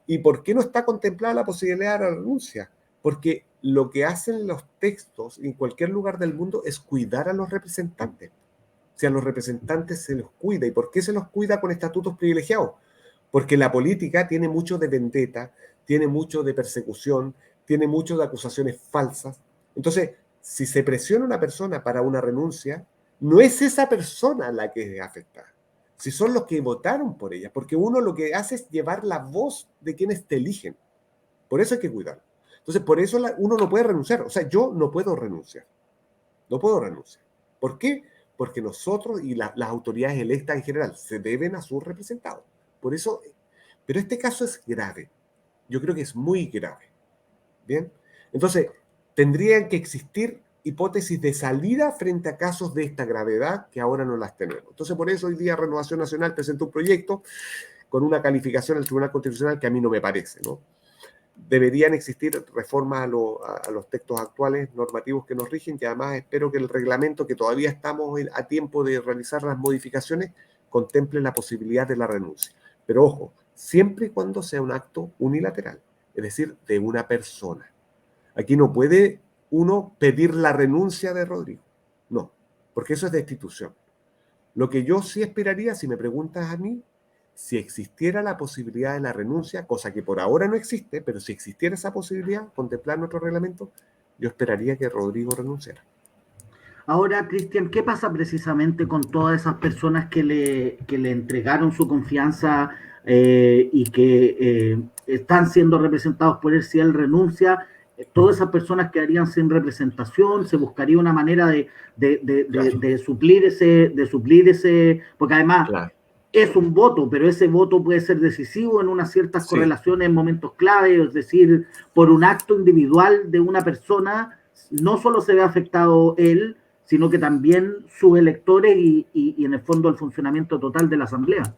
¿Y por qué no está contemplada la posibilidad de la renuncia? Porque lo que hacen los textos en cualquier lugar del mundo es cuidar a los representantes. O sea, a los representantes se los cuida. ¿Y por qué se los cuida con estatutos privilegiados? Porque la política tiene mucho de vendetta, tiene mucho de persecución, tiene mucho de acusaciones falsas. Entonces, si se presiona a una persona para una renuncia, no es esa persona la que es afectada, si son los que votaron por ella, porque uno lo que hace es llevar la voz de quienes te eligen. Por eso hay que cuidarlo. Entonces, por eso uno no puede renunciar. O sea, yo no puedo renunciar. No puedo renunciar. ¿Por qué? Porque nosotros y las autoridades electas en general se deben a sus representados. Por eso, pero este caso es grave. Yo creo que es muy grave. ¿Bien? Entonces, tendrían que existir hipótesis de salida frente a casos de esta gravedad que ahora no las tenemos. Entonces, por eso hoy día Renovación Nacional presentó un proyecto con una calificación al Tribunal Constitucional que a mí no me parece, ¿no? Deberían existir reformas a los textos actuales normativos que nos rigen, y además espero que el reglamento, que todavía estamos a tiempo de realizar las modificaciones, contemple la posibilidad de la renuncia. Pero ojo, siempre y cuando sea un acto unilateral, es decir, de una persona. Aquí no puede uno pedir la renuncia de Rodrigo, no, porque eso es destitución. Lo que yo sí esperaría, si me preguntas a mí, si existiera la posibilidad de la renuncia, cosa que por ahora no existe, pero si existiera esa posibilidad, contemplar nuestro reglamento, yo esperaría que Rodrigo renunciara. Ahora, Cristian, ¿qué pasa precisamente con todas esas personas que le entregaron su confianza y que están siendo representados por él si él renuncia? Todas esas personas quedarían sin representación, se buscaría una manera de suplir ese, porque además Claro. es un voto, pero ese voto puede ser decisivo en unas ciertas Sí. correlaciones en momentos clave, es decir, por un acto individual de una persona, no solo se ve afectado él, sino que también sus electores y en el fondo el funcionamiento total de la Asamblea.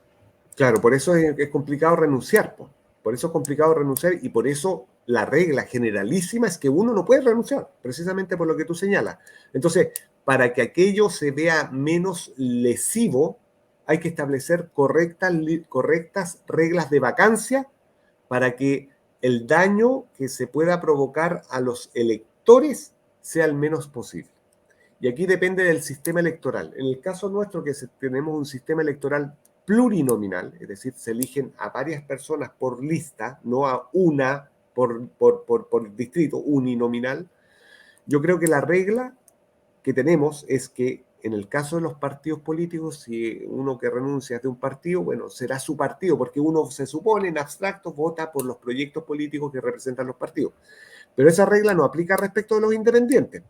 Claro, por eso es complicado renunciar, po. Por eso es complicado renunciar y por eso la regla generalísima es que uno no puede renunciar, precisamente por lo que tú señalas. Entonces, para que aquello se vea menos lesivo, hay que establecer correctas reglas de vacancia para que el daño que se pueda provocar a los electores sea el menos posible. Y aquí depende del sistema electoral. En el caso nuestro, que tenemos un sistema electoral plurinominal, es decir, se eligen a varias personas por lista, no a una por distrito, uninominal, yo creo que la regla que tenemos es que en el caso de los partidos políticos, si uno que renuncia es de un partido, bueno, será su partido, porque uno se supone en abstracto vota por los proyectos políticos que representan los partidos. Pero esa regla no aplica respecto de los independientes.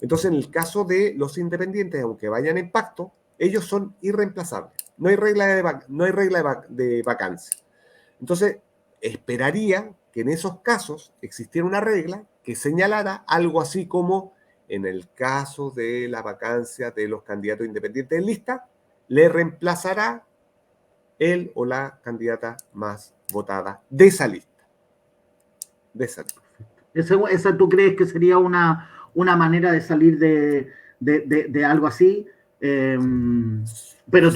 Entonces, en el caso de los independientes, aunque vayan en pacto, ellos son irreemplazables. No hay regla de vacancia. Entonces, esperaría que en esos casos existiera una regla que señalara algo así como, en el caso de la vacancia de los candidatos independientes en lista, le reemplazará él o la candidata más votada de esa lista. De esa lista. ¿Esa tú crees que sería una manera de salir de algo así? Pero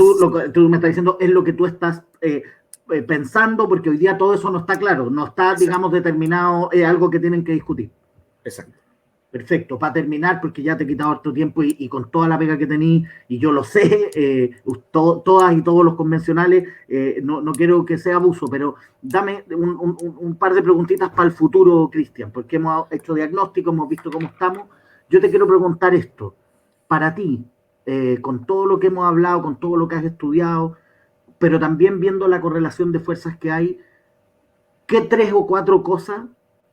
tú me estás diciendo, es lo que tú estás pensando, porque hoy día todo eso no está claro, no está, Exacto. digamos, determinado, es algo que tienen que discutir. Exacto. Perfecto, para terminar, porque ya te he quitado harto tiempo y con toda la pega que tení, y yo lo sé, todas y todos los convencionales, no quiero que sea abuso, pero dame un par de preguntitas para el futuro, Cristian, porque hemos hecho diagnóstico, hemos visto cómo estamos. Yo te quiero preguntar esto, para ti, con todo lo que hemos hablado, con todo lo que has estudiado, pero también viendo la correlación de fuerzas que hay, ¿qué 3 o 4 cosas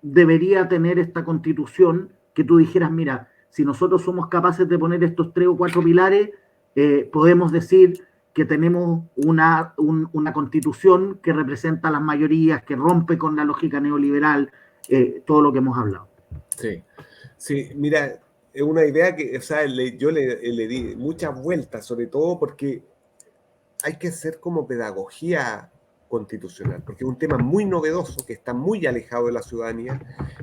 debería tener esta constitución que tú dijeras, mira, si nosotros somos capaces de poner estos 3 o 4 pilares, podemos decir que tenemos una constitución que representa a las mayorías, que rompe con la lógica neoliberal, todo lo que hemos hablado? Sí, sí, mira, es una idea que, o sea, yo le di muchas vueltas, sobre todo porque hay que hacer como pedagogía constitucional, porque es un tema muy novedoso, que está muy alejado de la ciudadanía.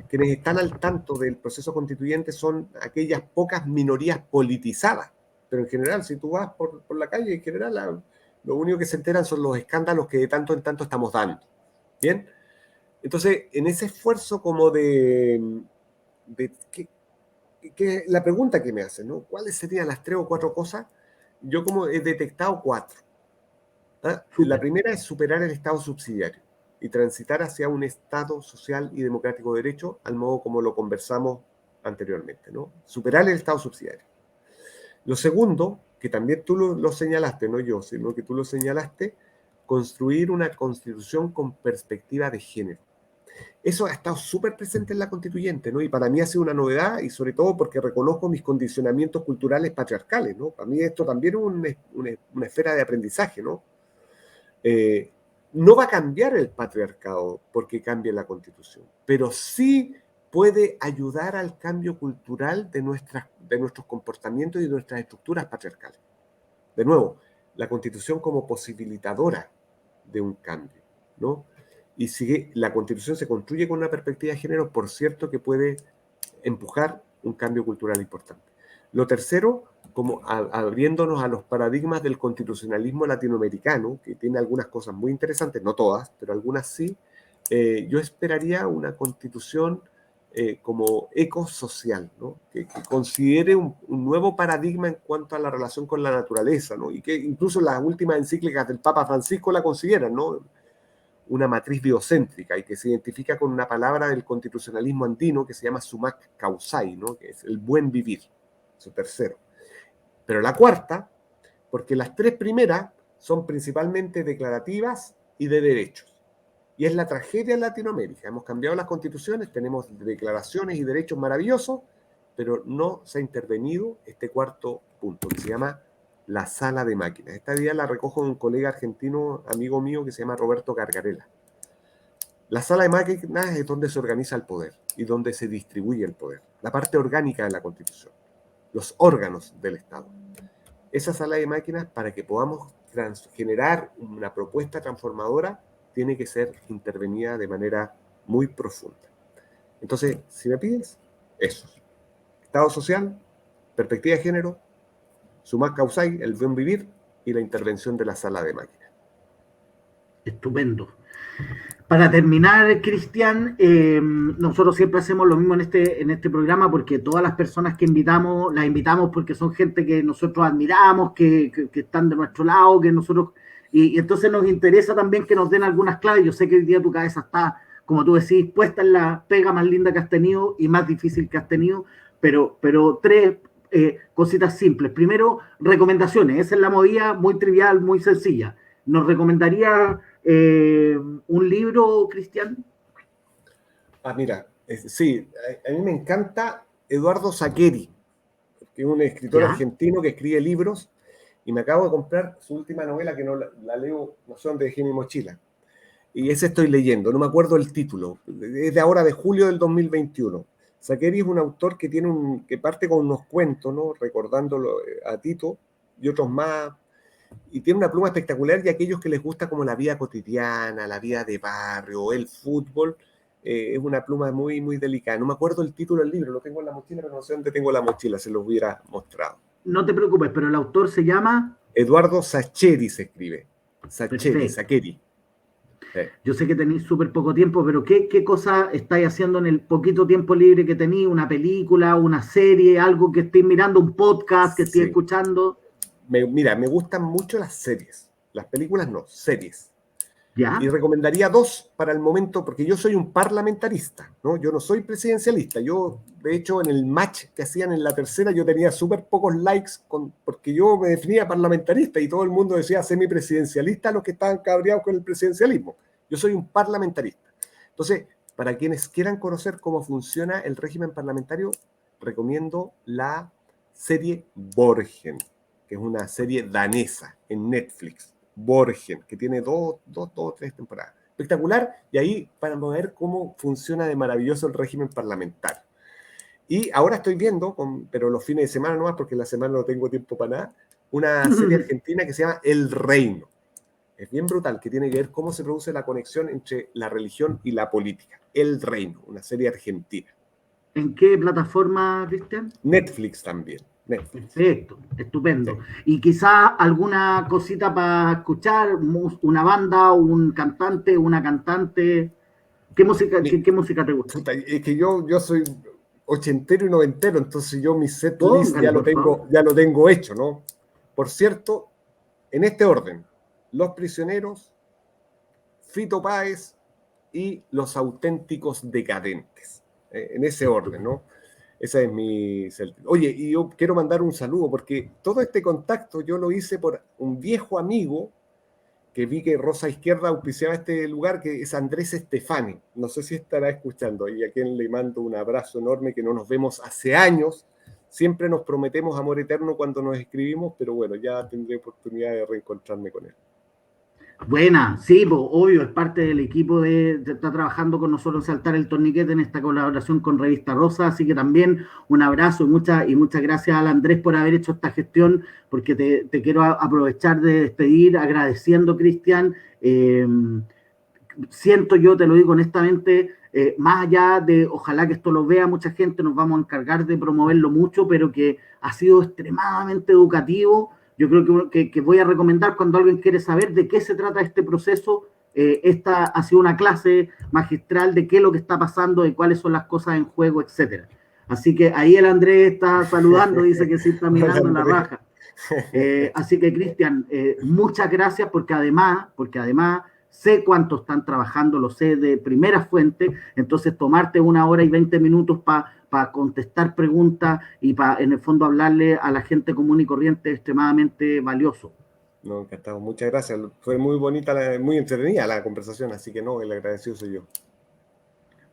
Quienes están al tanto del proceso constituyente son aquellas pocas minorías politizadas, pero en general, si tú vas por la calle, en general, lo único que se enteran son los escándalos que de tanto en tanto estamos dando. ¿Bien? Entonces, en ese esfuerzo como que la pregunta que me hacen, ¿no? ¿Cuáles serían las 3 o 4 cosas? Yo como he detectado 4. ¿Ah? La primera es superar el Estado subsidiario y transitar hacia un Estado social y democrático de derecho, al modo como lo conversamos anteriormente, ¿no? Superar el Estado subsidiario. Lo segundo, que también tú lo señalaste, no yo, sino que tú lo señalaste, construir una constitución con perspectiva de género. Eso ha estado súper presente en la constituyente, ¿no? Y para mí ha sido una novedad, y sobre todo porque reconozco mis condicionamientos culturales patriarcales, ¿no? Para mí esto también es una esfera de aprendizaje, ¿no? No va a cambiar el patriarcado porque cambie la constitución, pero sí puede ayudar al cambio cultural de nuestros comportamientos y de nuestras estructuras patriarcales. De nuevo, la Constitución como posibilitadora de un cambio, ¿no? Y si la Constitución se construye con una perspectiva de género, por cierto que puede empujar un cambio cultural importante. Lo tercero, como abriéndonos a los paradigmas del constitucionalismo latinoamericano, que tiene algunas cosas muy interesantes, no todas, pero algunas sí, yo esperaría una constitución como ecosocial, ¿no? Que considere un nuevo paradigma en cuanto a la relación con la naturaleza, ¿no? Y que incluso las últimas encíclicas del Papa Francisco la consideran, ¿no? Una matriz biocéntrica y que se identifica con una palabra del constitucionalismo andino que se llama sumac causai, ¿no? Que es el buen vivir, su tercero. Pero la cuarta, porque las tres primeras son principalmente declarativas y de derechos. Y es la tragedia en Latinoamérica. Hemos cambiado las constituciones, tenemos declaraciones y derechos maravillosos, pero no se ha intervenido este cuarto punto, que se llama la sala de máquinas. Esta idea la recojo de un colega argentino, amigo mío, que se llama Roberto Gargarella. La sala de máquinas es donde se organiza el poder y donde se distribuye el poder, la parte orgánica de la Constitución, los órganos del Estado. Esa sala de máquinas, para que podamos generar una propuesta transformadora, tiene que ser intervenida de manera muy profunda. Entonces, si me pides, eso. Estado social, perspectiva de género, sumac causai, el buen vivir y la intervención de la sala de máquinas. Estupendo. Para terminar, Cristian, nosotros siempre hacemos lo mismo en este programa porque todas las personas que invitamos, las invitamos porque son gente que nosotros admiramos, que están de nuestro lado, que nosotros... Y entonces nos interesa también que nos den algunas claves. Yo sé que hoy día tu cabeza está, como tú decís, puesta en la pega más linda que has tenido y más difícil que has tenido, pero tres cositas simples. Primero, recomendaciones. Esa es la movida muy trivial, muy sencilla. ¿Nos recomendaría un libro, Cristian? Mira, sí, a mí me encanta Eduardo Sacheri, que es un escritor ¿Ya? argentino que escribe libros, y me acabo de comprar su última novela, que no la leo, no sé dónde dejé mi mochila. Y ese estoy leyendo, no me acuerdo el título, es de ahora, de julio del 2021. Sacheri es un autor que que parte con unos cuentos, ¿no? Recordándolo a Tito y otros más, y tiene una pluma espectacular, y a aquellos que les gusta como la vida cotidiana, la vida de barrio, el fútbol, es una pluma muy, muy delicada. No me acuerdo el título del libro, lo tengo en la mochila, pero no sé dónde tengo la mochila, se los hubiera mostrado. No te preocupes, pero el autor se llama... Eduardo Sacheri se escribe. Sacheri, Perfecto. Sacheri. Yo sé que tenéis súper poco tiempo, pero ¿qué cosa estáis haciendo en el poquito tiempo libre que tenéis? ¿Una película, una serie, algo que estéis mirando, un podcast que estéis Sí. escuchando? Mira, me gustan mucho las series. Las películas no, series. ¿Ya? Y recomendaría dos para el momento, porque yo soy un parlamentarista, ¿no? Yo no soy presidencialista. Yo, de hecho, en el match que hacían en la tercera, yo tenía súper pocos likes porque yo me definía parlamentarista y todo el mundo decía semipresidencialista, los que estaban cabreados con el presidencialismo. Yo soy un parlamentarista. Entonces, para quienes quieran conocer cómo funciona el régimen parlamentario, recomiendo la serie Borgen, que es una serie danesa en Netflix. Borgen, que tiene dos o tres temporadas. Espectacular, y ahí para ver cómo funciona de maravilloso el régimen parlamentario. Y ahora estoy viendo, pero los fines de semana nomás, porque en la semana no tengo tiempo para nada, una serie argentina que se llama El Reino. Es bien brutal, que tiene que ver cómo se produce la conexión entre la religión y la política. El Reino, una serie argentina. ¿En qué plataforma, Cristian? Netflix también. Netflix. Perfecto, estupendo. Sí. Y quizá alguna cosita para escuchar, una banda, un cantante, una cantante. ¿Qué música te gusta? Es que yo soy ochentero y noventero, entonces yo mi set list Póngale, por favor. ya lo tengo hecho, ¿no? Por cierto, en este orden: Los Prisioneros, Fito Páez y Los Auténticos Decadentes. En ese orden, ¿no? Esa es mi... Oye, y yo quiero mandar un saludo, porque todo este contacto yo lo hice por un viejo amigo que vi que Rosa Izquierda auspiciaba este lugar, que es Andrés Estefani. No sé si estará escuchando, y a quien le mando un abrazo enorme, que no nos vemos hace años. Siempre nos prometemos amor eterno cuando nos escribimos, pero bueno, ya tendré oportunidad de reencontrarme con él. Buena, sí, pues, obvio, es parte del equipo está trabajando con nosotros en Saltar el Torniquete en esta colaboración con Revista Rosa, así que también un abrazo y muchas gracias al Andrés por haber hecho esta gestión, porque te quiero aprovechar de despedir agradeciendo, Cristian, siento yo, te lo digo honestamente, más allá de, ojalá que esto lo vea mucha gente, nos vamos a encargar de promoverlo mucho, pero que ha sido extremadamente educativo. Yo creo que voy a recomendar cuando alguien quiere saber de qué se trata este proceso. Esta ha sido una clase magistral de qué es lo que está pasando, de cuáles son las cosas en juego, etcétera. Así que ahí el Andrés está saludando, dice que sí está mirando en la raja. Así que, Cristian, muchas gracias porque además sé cuánto están trabajando, lo sé de primera fuente, entonces tomarte 1 hora y 20 minutos para contestar preguntas y para, en el fondo, hablarle a la gente común y corriente es extremadamente valioso. No, encantado, muchas gracias. Fue muy bonita, muy entretenida la conversación, así que no, el agradecido soy yo.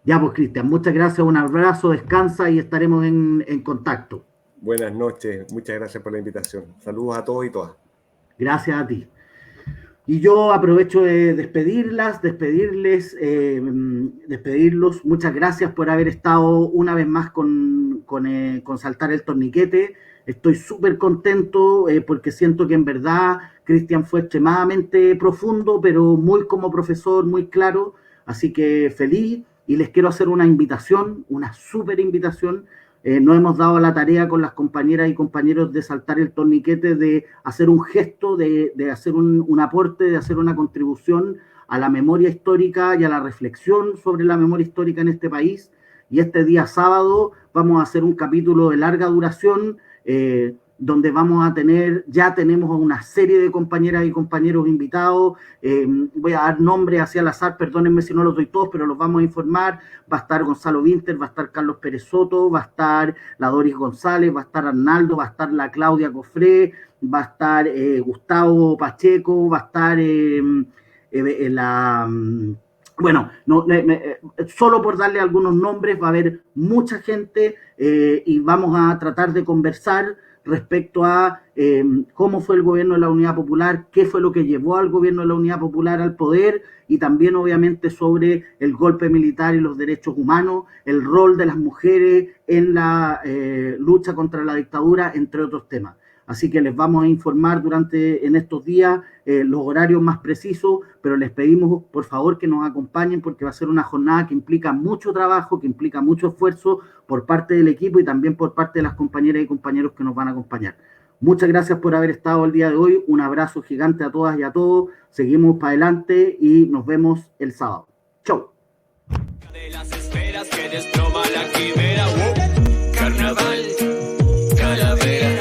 Ya pues, Cristian, muchas gracias, un abrazo, descansa y estaremos en contacto. Buenas noches, muchas gracias por la invitación. Saludos a todos y todas. Gracias a ti. Y yo aprovecho de despedirlos. Muchas gracias por haber estado una vez más con Saltar el Torniquete. Estoy súper contento porque siento que en verdad Cristian fue extremadamente profundo, pero muy como profesor, muy claro. Así que feliz y les quiero hacer una invitación, una súper invitación. Nos hemos dado la tarea con las compañeras y compañeros de Saltar el Torniquete de hacer un gesto, de hacer un aporte, de hacer una contribución a la memoria histórica y a la reflexión sobre la memoria histórica en este país. Y este día sábado vamos a hacer un capítulo de larga duración donde ya tenemos una serie de compañeras y compañeros invitados. Voy a dar nombres hacia al azar, perdónenme si no los doy todos, pero los vamos a informar. Va a estar Gonzalo Winter, va a estar Carlos Pérez Soto, va a estar la Doris González, va a estar Arnaldo, va a estar la Claudia Cofré, va a estar Gustavo Pacheco, va a estar bueno, solo por darle algunos nombres, va a haber mucha gente y vamos a tratar de conversar respecto a cómo fue el gobierno de la Unidad Popular, qué fue lo que llevó al gobierno de la Unidad Popular al poder y también obviamente sobre el golpe militar y los derechos humanos, el rol de las mujeres en la lucha contra la dictadura, entre otros temas. Así que les vamos a informar en estos días los horarios más precisos, pero les pedimos por favor que nos acompañen porque va a ser una jornada que implica mucho trabajo, que implica mucho esfuerzo por parte del equipo y también por parte de las compañeras y compañeros que nos van a acompañar. Muchas gracias por haber estado el día de hoy, un abrazo gigante a todas y a todos, seguimos para adelante y nos vemos el sábado. Chau. De las esferas que desploma la quimera, carnaval, calavera.